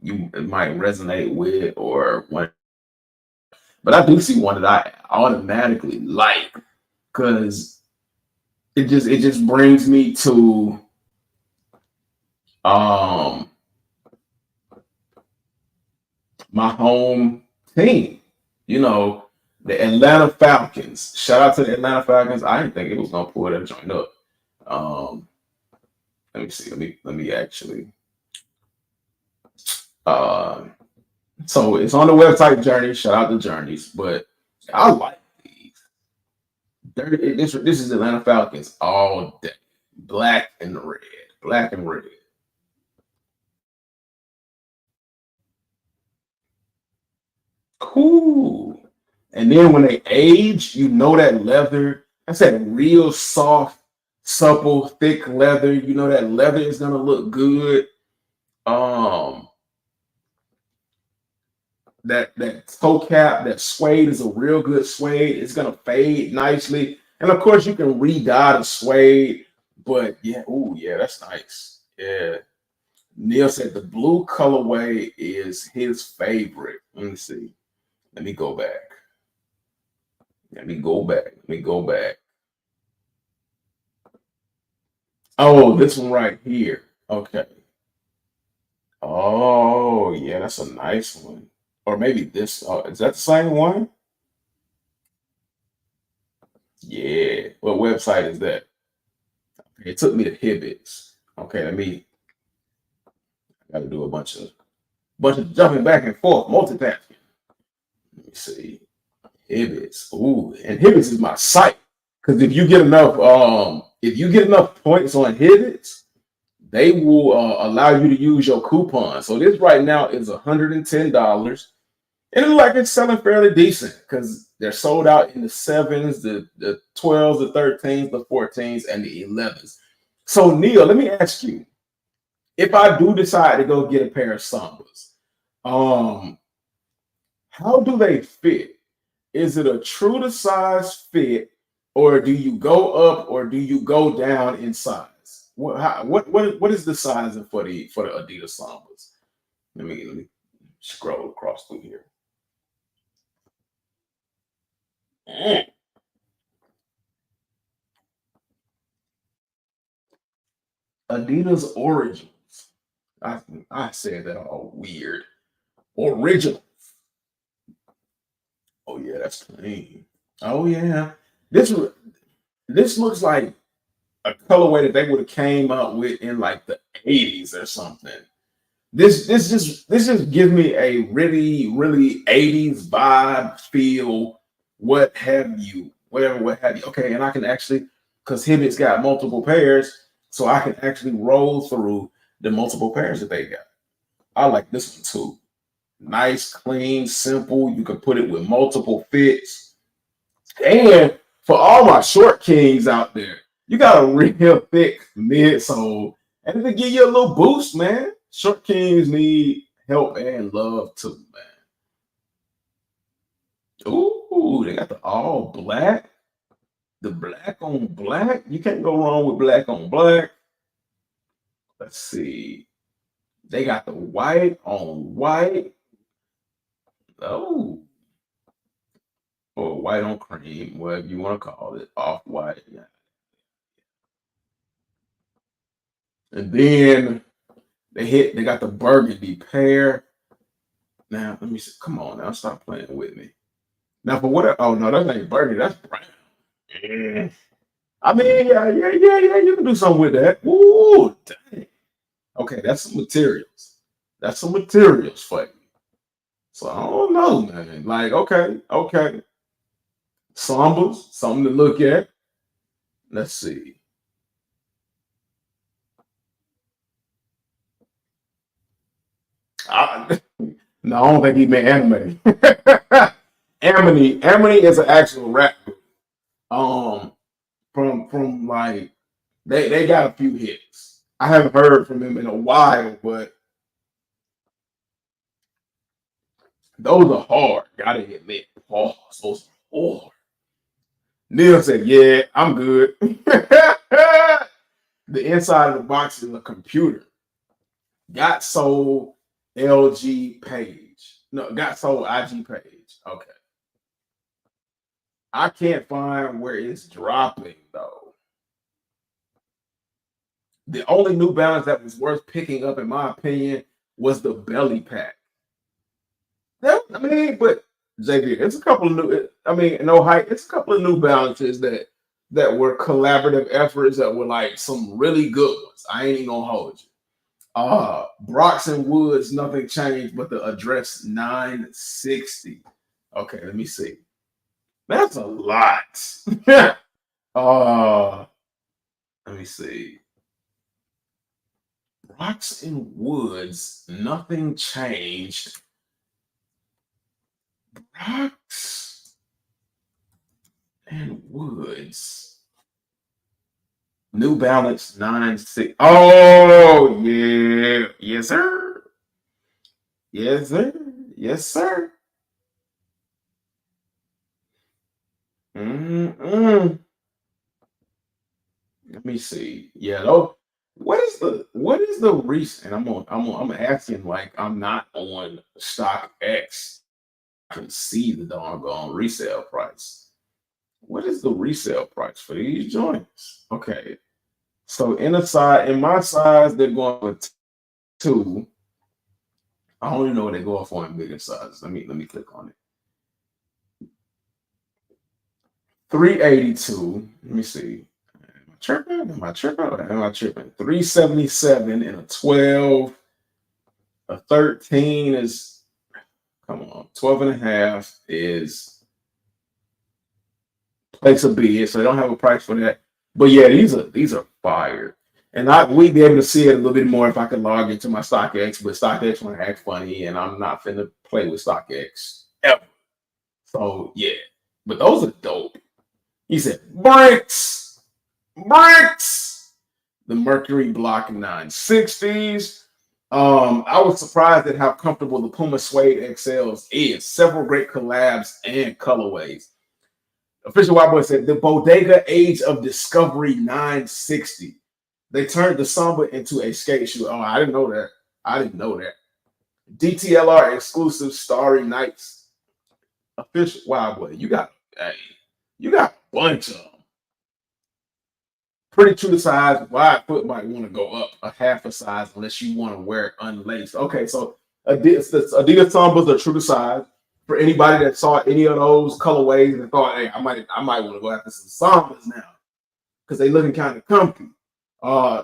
you might resonate with, or one. But I do see one that I automatically like because it just brings me to um my home team. You know, the Atlanta Falcons. Shout out to the Atlanta Falcons. I didn't think it was gonna pull that joint up. Um, let me see. Let me actually. Uh, so it's on the website Journey. Shout out to Journeys, but I like these. This is Atlanta Falcons all day, black and red, black and red. Cool. And then when they age, you know that leather. That's that real soft, supple, thick leather. You know that leather is gonna look good. Um, that toe cap, that suede is a real good suede. It's gonna fade nicely, and of course you can re-dye the suede. But yeah, oh yeah, that's nice. Yeah, Neil said the blue colorway is his favorite. Let me see. Let me go back. Let me go back. Let me go back. Oh, this one right here. Okay. Oh, yeah, that's a nice one. Or maybe this. Oh, is that the same one? Yeah. What website is that? Okay, it took me to Hibbits. Okay, I gotta do a bunch of jumping back and forth, multitasking. Let me see. Hibbits. Ooh, and Hibbits is my site. Because if you get enough points on Hibbits, they will allow you to use your coupon. So this right now is $110. And it looks like it's selling fairly decent because they're sold out in the sevens, the 12s, the 13s, the 14s, and the 11s. So, Neil, let me ask you, if I do decide to go get a pair of Sambas, um, how do they fit? Is it a true to size fit, or do you go up or do you go down in size? What is the sizing for the Adidas Sambas? Let me scroll across through here. Mm. Adidas Origins. I said that all weird. Original. Oh yeah, that's clean. Oh yeah. This this looks like a colorway that they would have came up with in like the 80s or something. This just gives me a really, really 80s vibe, feel, what have you, whatever, what have you. Okay, and I can actually, because Hibbett's got multiple pairs, so I can actually roll through the multiple pairs that they got. I like this one too. Nice, clean, simple. You can put it with multiple fits. And for all my short kings out there, you got a real thick midsole, and it'll give you a little boost, man. Short kings need help and love too, man. Ooh, they got the all black, the black on black. You can't go wrong with black on black. Let's see. They got the white on white. Oh, or white on cream, whatever you want to call it, off white. Yeah. And then they got the burgundy pair. Now let me see. Come on now, stop playing with me. Now for what? Oh no, that ain't burgundy. That's brown. Yeah. I mean, yeah. You can do something with that. Ooh, dang. Okay, that's some materials. That's some materials for you. So I don't know, man. Like, okay. Sambas, something to look at. Let's see. No, I don't think he meant anime. Amity is an actual rap group. Um, from like they got a few hits. I haven't heard from him in a while, but those are hard. Gotta admit, oh, those are hard. Neil said, "Yeah, I'm good." The inside of the box is a computer. Got sold LG page. No, got sold IG page. Okay. I can't find where it's dropping though. The only New Balance that was worth picking up, in my opinion, was the belly pack. I mean, but JV, it's a couple of new. I mean, no hype. It's a couple of New Balances that were collaborative efforts that were like some really good ones. I ain't even gonna hold you. Brox and Woods, nothing changed but the address 960. Okay, let me see. That's a lot. uh, let me see. Brox and Woods, nothing changed. Brox and Woods. New Balance 960. Oh, yeah. Yes, sir. Yes, sir. Yes, sir. Mm-mm. Let me see. Yeah, though. What is the recent? I'm asking like I'm not on Stock X. I can see the doggone resale price. What is the resale price for these joints? Okay. So in my size, they're going for two. I don't even know what they go for in bigger sizes. Let me click on it. 382. Let me see. Am I tripping? Am I tripping? Or am I tripping? 377 and a 12. A 13 is, come on, 12 and a half is place a bid. So they don't have a price for that. But yeah, these are fire. And we'd be able to see it a little bit more if I could log into my StockX, but StockX want to act funny, and I'm not finna play with StockX ever. So yeah, but those are dope. He said bricks, bricks. The Mercury Block 960s. I was surprised at how comfortable the Puma Suede XLs is. Several great collabs and colorways. Official White Boy said the Bodega Age of Discovery 960. They turned the Samba into a skate shoe. Oh, I didn't know that. I didn't know that. DTLR exclusive Starry Nights. Official Wild Boy. You got a bunch of them. Pretty true to size. Wide foot might want to go up a half a size unless you want to wear it unlaced. Okay, so Adidas Sambas are true to size. For anybody that saw any of those colorways and thought, hey, I might want to go after some Sambas now because they looking kind of comfy.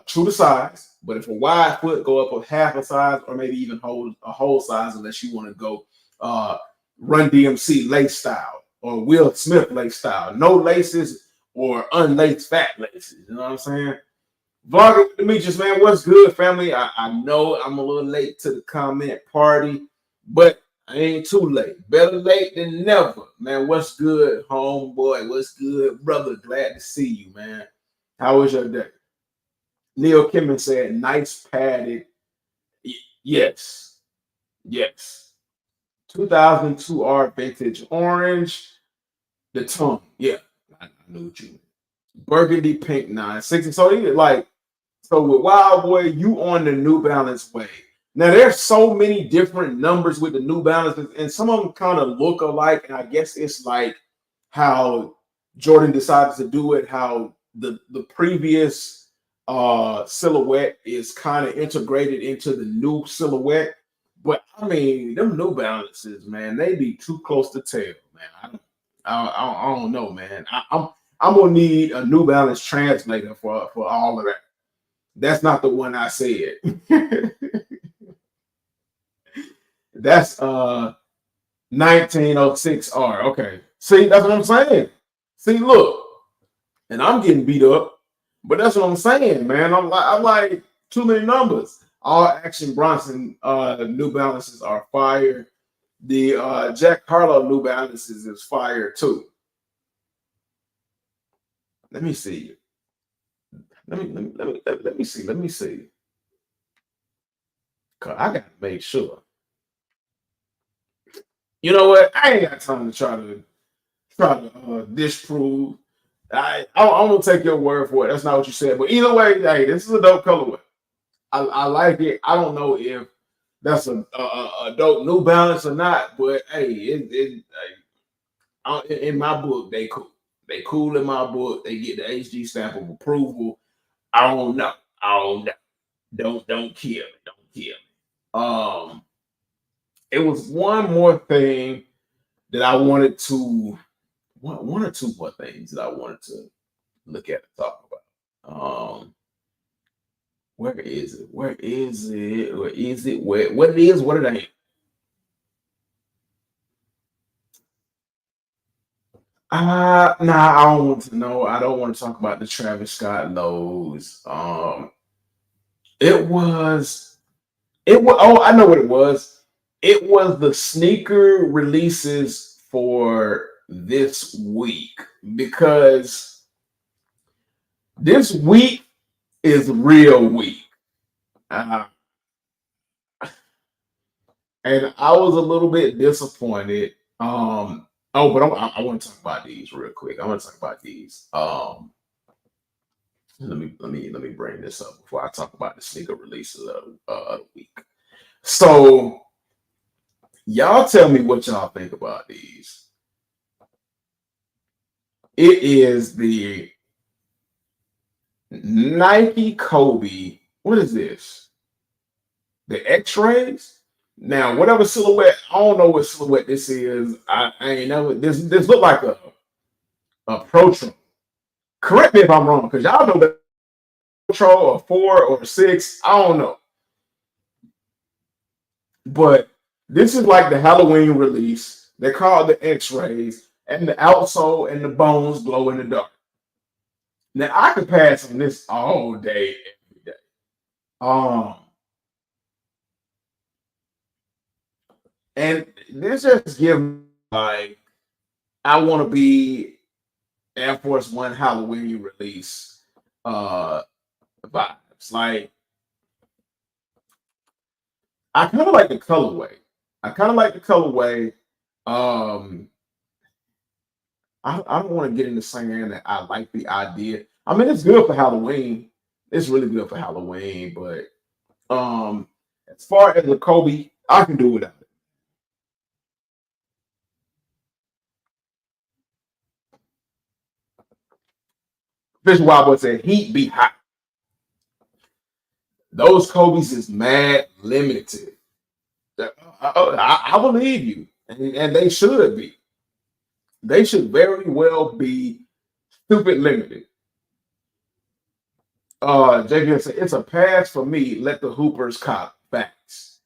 True to size, but if a wide foot go up a half a size or maybe even hold a whole size unless you want to go Run DMC lace style or Will Smith lace style. No laces or unlaced fat laces. You know what I'm saying? Vlogger with Demetrius, man, what's good, family? I know I'm a little late to the comment party, but I ain't too late. Better late than never, man. What's good, homeboy? What's good, brother? Glad to see you, man. How was your day? Neil Kimmon said, nice padded. Yes. Yes. 2002 R vintage orange. The tongue. Yeah. I knew what you meant. Burgundy pink 960. So with Wild Boy, you on the New Balance way. Now there's so many different numbers with the New Balances, and some of them kind of look alike. And I guess it's like how Jordan decided to do it, how the previous silhouette is kind of integrated into the new silhouette. But I mean, them New Balances, man, they be too close to tell, man. I don't know, man. I'm gonna need a New Balance translator for all of that. That's not the one I said. That's 1906R. Okay. See, that's what I'm saying. See, look, and I'm getting beat up, but that's what I'm saying, man. I'm like too many numbers. All Action Bronson New Balances are fire. The Jack Harlow New Balances is fire too. Let me see. Let me see. Cause I gotta make sure. You know what? I ain't got time to try to disprove. I'm gonna take your word for it. That's not what you said, but either way, hey, this is a dope colorway. I like it. I don't know if that's a dope New Balance or not, but hey, in my book they cool. They cool in my book. They get the HG stamp of approval. I don't know. I don't know. Don't kill me. Don't kill me. It was one more thing that I wanted to one or two more things that I wanted to look at and talk about. Where is it? Where is it? Where is it? What it is? What it ain't? Nah, I don't want to know. I don't want to talk about the Travis Scott lows. It was oh, I know what it was. It was the sneaker releases for this week because this week is real week. Uh, and I was a little bit disappointed. Oh, but I want to talk about these real quick. I want to talk about these. Let me bring this up before I talk about the sneaker releases of the week. So y'all tell me what y'all think about these. It is the Nike Kobe. What is this? The X-rays? Now, whatever silhouette, I don't know what silhouette this is. I ain't never this look like a Pro Trump. Correct me if I'm wrong, because y'all know that Pro or 4 or 6. I don't know. But this is like the Halloween release. They call it the X-rays, and the outsole and the bones glow in the dark. Now I could pass on this all day, every day. Um, and this just gives me like I want to be Air Force One Halloween release vibes. Like I kind of like the colorway. I kind of like the colorway. Um, I don't want to get into saying that I like the idea. I mean, it's good for Halloween. It's really good for Halloween, but as far as the Kobe, I can do without it. Fish Wild Boy said heat be hot. Those Kobe's is mad limited. I believe you, and they should be. They should very well be stupid limited. JP said it's a pass for me. Let the Hoopers cop facts.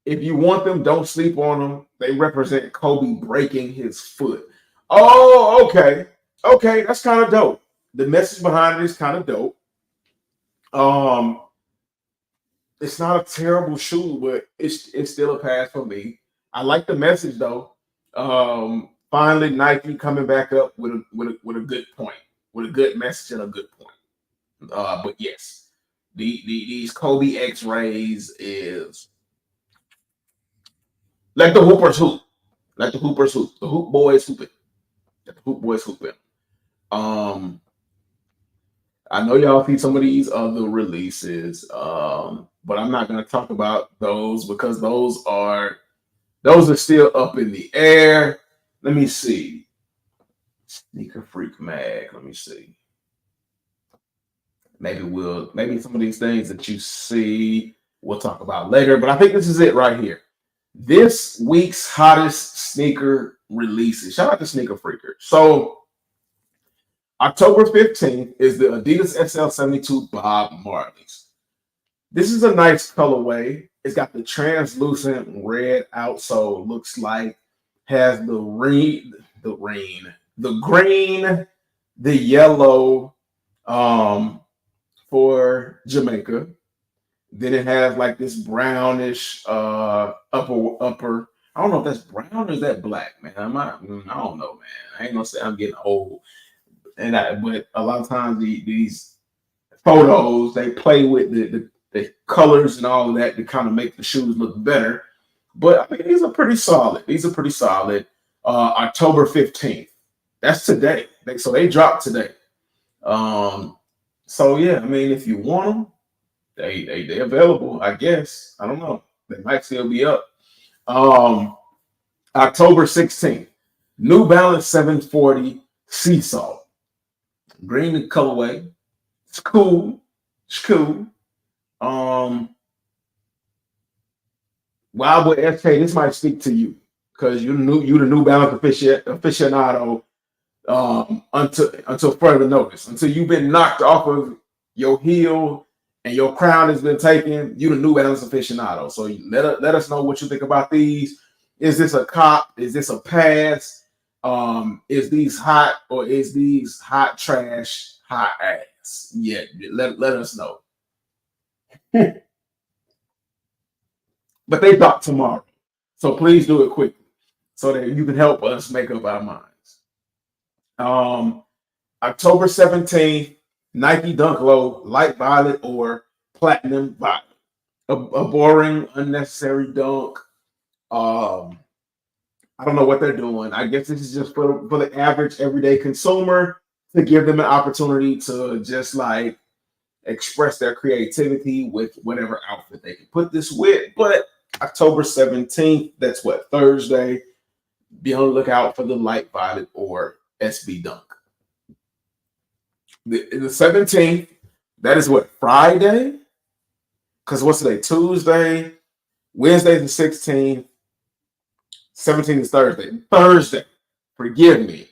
If you want them, don't sleep on them. They represent Kobe breaking his foot. Oh, okay. Okay, that's kind of dope. The message behind it is kind of dope. Um, it's not a terrible shoe, but it's still a pass for me. I like the message though. Finally, Nike coming back up with a good point, with a good message and a good point. But yes, these Kobe X rays is like the Hoopers hoop, like the Hoopers hoop, the Hoop Boys hooping, the Hoop Boys hooping. Um, I know y'all see some of these other releases, but I'm not going to talk about those because those are still up in the air. Let me see. Sneaker Freak Mag. Let me see. Maybe some of these things that you see we'll talk about later, but I think this is it right here. This week's hottest sneaker releases. Shout out to Sneaker Freaker. So October 15th is the Adidas SL72 Bob Marley's. This is a nice colorway. It's got the translucent red outsole. Looks like has the the green, the yellow for Jamaica. Then it has like this brownish upper. I don't know if that's brown or is that black, man. I don't know, man. I ain't gonna say I'm getting old, but a lot of times these photos they play with the colors and all of that to kind of make the shoes look better. But I mean, these are pretty solid. October 15th. That's today. So they dropped today. So yeah, I mean, if you want them, they available. I guess I don't know. They might still be up. October 16th, New Balance 740 Sea Salt, green in colorway. It's cool. It's cool. Wildwood SK, this might speak to you because you the New Balance aficionado until further notice. Until you've been knocked off of your heel and your crown has been taken, you the New Balance aficionado. So let us know what you think about these. Is this a cop? Is this a pass? Is these hot or is these hot trash, hot ass? Yeah, let us know. But they drop tomorrow. So please do it quickly so that you can help us make up our minds. October 17th, Nike Dunk Low, light violet or platinum violet. A boring, unnecessary dunk. I don't know what they're doing. I guess this is just for the average everyday consumer to give them an opportunity to just like express their creativity with whatever outfit they can put this with. But October 17th, that's what, Thursday. Be on the lookout for the light violet or SB Dunk. The 17th, that is what, Friday? Because what's today? Tuesday. Wednesday the 16th. 17th is Thursday. Thursday, forgive me.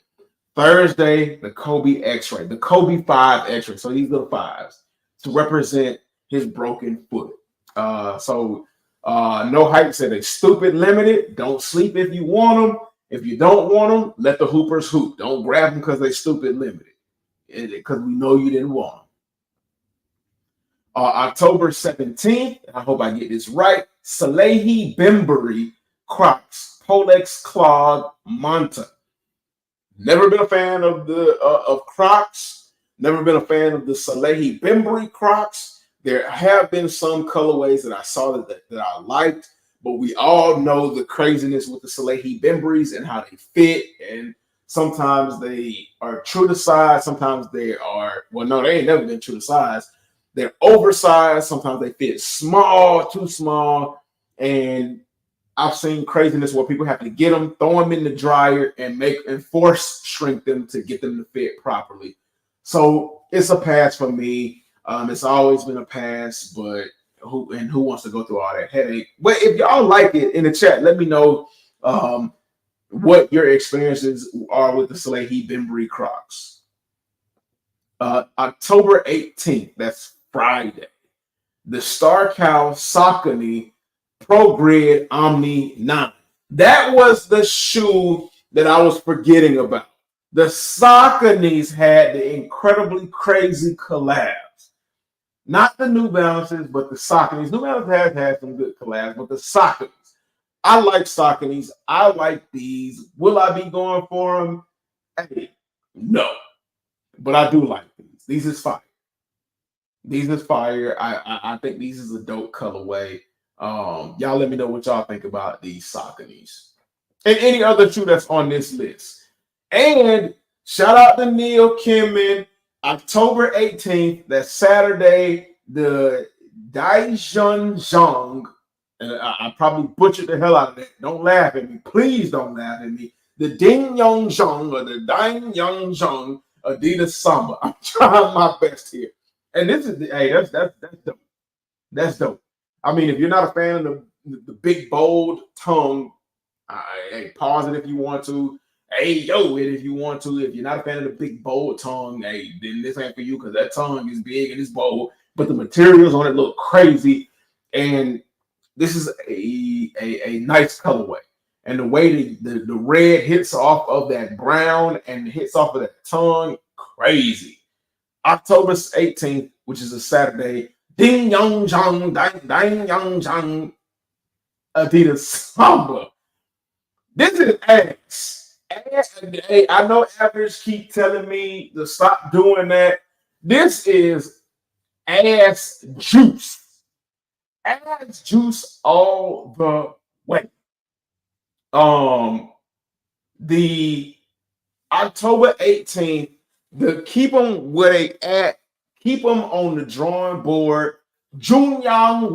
Thursday, the Kobe X-ray, the Kobe 5 X-ray. So these little fives to represent his broken foot. No Hype said a stupid limited. Don't sleep if you want them. If you don't want them, let the hoopers hoop. Don't grab them because they stupid limited. Because we know you didn't want them. October 17th, I hope I get this right. Salehi Bembury Crocs Polex Clog Manta. Never been a fan of the of Crocs. Never been a fan of the Salehi Bembury Crocs. There have been some colorways that I saw that I liked, but we all know the craziness with the Salehi Bemburys and how they fit. And sometimes they are true to size. Sometimes they are, well, no, they ain't never been true to size. They're oversized. Sometimes they fit small, too small. And I've seen craziness where people have to get them, throw them in the dryer, and force shrink them to get them to fit properly. So it's a pass for me. It's always been a pass, but who wants to go through all that headache? But if y'all like it in the chat, let me know what your experiences are with the Salehi Bembury Crocs. October 18th, that's Friday. The Star Cow Saucony Pro Grid Omni 9. That was the shoe that I was forgetting about. The Sauconys had the incredibly crazy collabs. Not the New Balances, but the Sauconys. New Balance has had some good collabs, but the Sauconys. I like Sauconys. I like these. Will I be going for them? Hey, no. But I do like these. These is fire. These is fire. I think these is a dope colorway. Y'all let me know what y'all think about these Sauconys. And any other shoe that's on this list. And shout out to Neil Kimmin. October 18th, that's Saturday, the Daijun, and I probably butchered the hell out of that. Don't laugh at me. Please don't laugh at me. The Ding Yong Zhong or the Ding Yong Zhong Adidas Samba. I'm trying my best here. And this is, that's dope. That's dope. I mean, if you're not a fan of the big, bold tongue, hey, pause it if you want to. Hey, yo, it if you want to. If you're not a fan of the big, bold tongue, hey, then this ain't for you because that tongue is big and it's bold. But the materials on it look crazy. And this is a nice colorway. and the way the red hits off of that brown and hits off of that tongue, crazy. October 18th, which is a Saturday, Ding Yang Jang, Dang Yang Jang, Adidas Samba. This is ass. Hey, I know average keep telling me to stop doing that. This is ass juice. Ass juice all the way. The October 18th, the keep them where they at, keep them on the drawing board. Junyang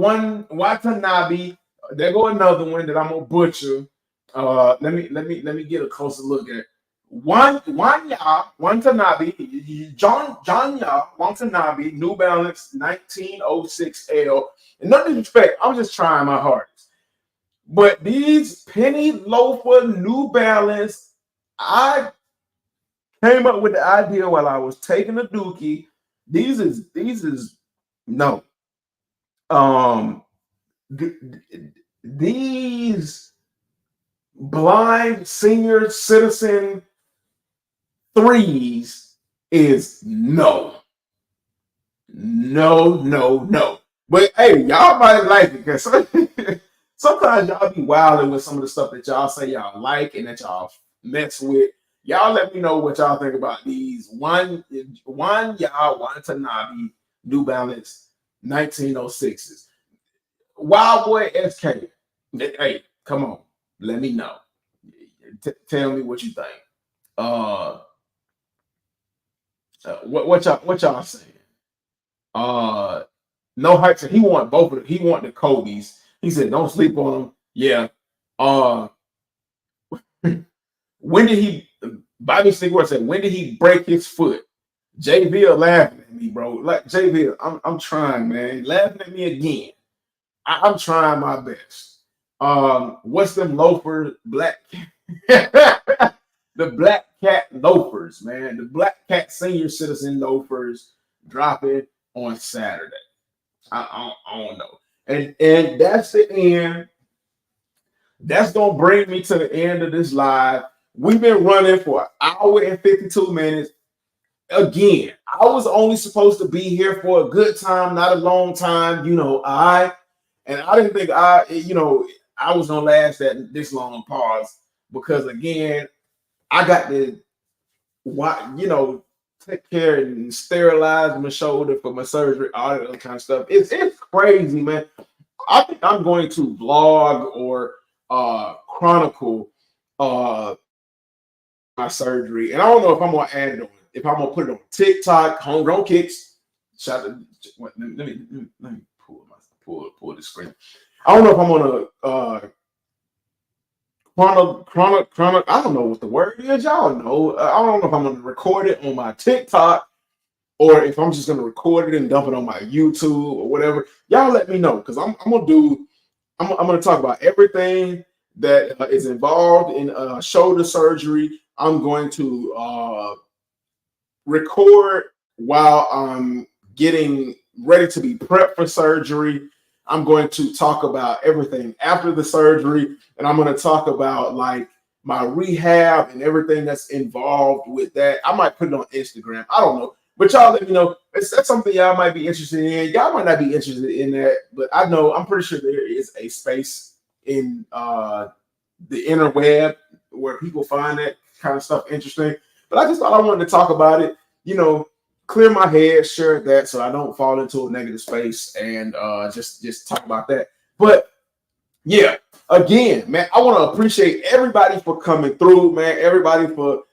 Watanabe. There go another one that I'm gonna butcher. Let me get a closer look at. Wanya Watanabe, John Ya Watanabe, New Balance 1906L. And no disrespect, I'm just trying my hardest. But these penny loafer New Balance, I came up with the idea while I was taking a dookie. These is no. These blind senior citizen threes is no. But hey, y'all might like it because sometimes y'all be wilding with some of the stuff that y'all say y'all like and that y'all mess with. Y'all let me know what y'all think about these. One y'all Watanabe New Balance 1906s. Wild Boy SK. Hey, come on. Let me know. Tell me what you think. What y'all saying? No hype. He want both of them. He want the Kobe's. He said, don't sleep on them. Yeah. When did he Bobby Stigler said, when did he break his foot? JV laughing at me, bro. Like JV, I'm trying, man. Laughing at me again. I'm trying my best. What's them loafers? Black the Black Cat loafers, man. The Black Cat senior citizen loafers dropping on Saturday. I don't know. And that's the end. That's gonna bring me to the end of this live. We've been running for an hour and 52 minutes. Again, I was only supposed to be here for a good time, not a long time. I didn't think I was gonna last that this long pause because again, I got to take care and sterilize my shoulder for my surgery, all that other kind of stuff. It's crazy, man. I think I'm going to vlog or chronicle my surgery, and I don't know if I'm gonna add it on. If I'm gonna put it on TikTok, Homegrown Kicks. Let me pull the screen. I don't know if I'm gonna chronic. I don't know what the word is. Y'all know. I don't know if I'm gonna record it on my TikTok or if I'm just gonna record it and dump it on my YouTube or whatever. Y'all let me know because I'm gonna talk about everything that is involved in shoulder surgery. I'm going to record while I'm getting ready to be prepped for surgery. I'm going to talk about everything after the surgery, and I'm going to talk about like my rehab and everything that's involved with that. I might put it on Instagram. I don't know, but y'all let me know. That's something y'all might be interested in. Y'all might not be interested in that, but I'm pretty sure there is a space in the interweb where people find that kind of stuff interesting. But I just thought I wanted to talk about it, clear my head, share that so I don't fall into a negative space and just talk about that. But yeah, again, man, I want to appreciate everybody for coming through, man. Everybody for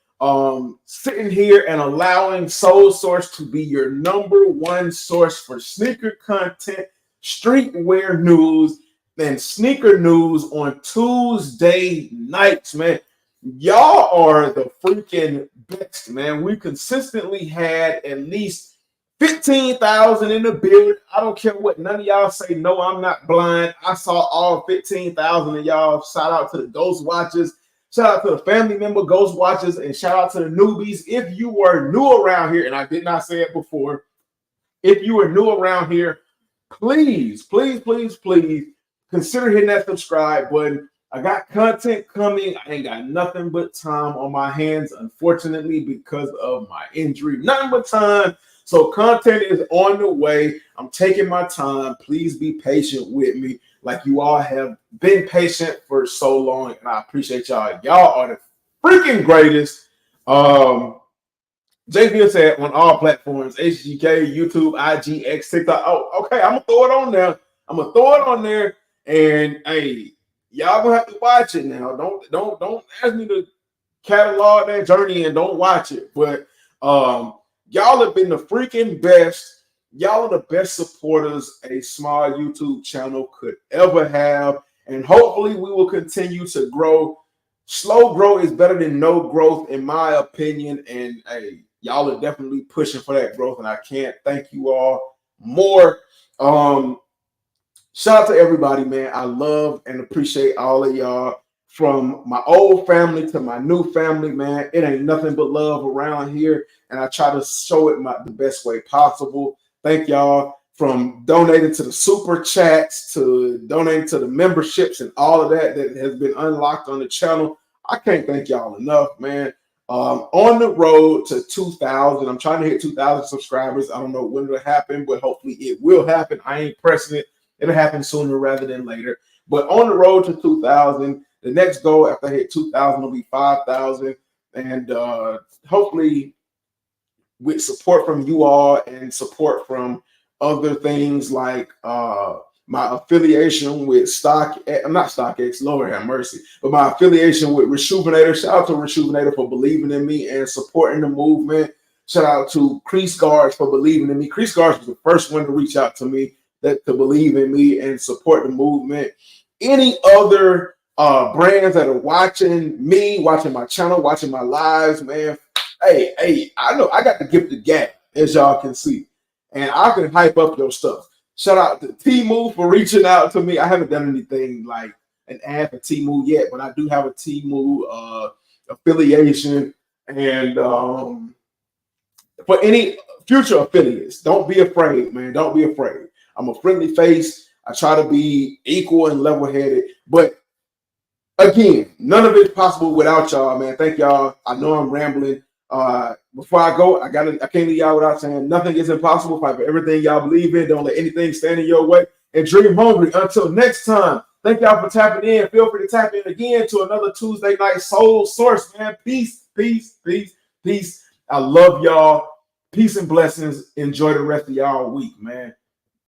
sitting here and allowing Soul Source to be your number one source for sneaker content, streetwear news, and sneaker news on Tuesday nights, man. Y'all are the freaking best, man. We consistently had at least 15,000 in the building. I don't care what none of y'all say. No, I'm not blind. I saw all 15,000 of y'all. Shout out to the Ghost Watchers. Shout out to the family member Ghost Watchers. And shout out to the newbies. If you were new around here, and I did not say it before, if you were new around here, please consider hitting that subscribe button. I got content coming. I ain't got nothing but time on my hands, unfortunately, because of my injury. Nothing but time. So content is on the way. I'm taking my time. Please be patient with me, like you all have been patient for so long, and I appreciate y'all. Y'all are the freaking greatest. JV said on all platforms, HGK, YouTube, IG, X, TikTok. Oh, okay. I'm gonna throw it on there. I'm gonna throw it on there, and hey, y'all gonna have to watch it now. Don't ask me to catalog that journey and don't watch it. But y'all have been the freaking best. Y'all are the best supporters a small YouTube channel could ever have, and hopefully we will continue to grow. Slow growth is better than no growth, in my opinion. And hey, y'all are definitely pushing for that growth, and I can't thank you all more. Shout out to everybody, man. I love and appreciate all of y'all. From my old family to my new family, man. It ain't nothing but love around here, and I try to show it the best way possible. Thank y'all from donating to the super chats to donating to the memberships and all of that has been unlocked on the channel. I can't thank y'all enough, man. On the road to 2,000. I'm trying to hit 2,000 subscribers. I don't know when it'll happen, but hopefully it will happen. I ain't pressing it. It'll happen sooner rather than later. But on the road to 2,000, the next goal after I hit 2,000 will be 5,000. And hopefully with support from you all and support from other things like my affiliation with not StockX, Lord have mercy, but my affiliation with Rejuvenator. Shout out to Rejuvenator for believing in me and supporting the movement. Shout out to Crease Guards for believing in me. Crease Guards was the first one to reach out to me to believe in me and support the movement. Any other brands that are watching me, watching my channel, watching my lives, man. Hey, I know I got the gift of gab, as y'all can see, and I can hype up your stuff. Shout out to Temu for reaching out to me. I haven't done anything like an ad for Temu yet, but I do have a Temu affiliation. And for any future affiliates, don't be afraid, man. Don't be afraid. I'm a friendly face. I try to be equal and level-headed, but again, none of it's possible without y'all, man. Thank y'all. I know I'm rambling. Before I go, I can't leave y'all without saying nothing is impossible. Fight for everything y'all believe in. Don't let anything stand in your way. And dream hungry. Until next time, thank y'all for tapping in. Feel free to tap in again to another Tuesday night Soul Source, man. Peace, peace, peace, peace. I love y'all. Peace and blessings. Enjoy the rest of y'all week, man.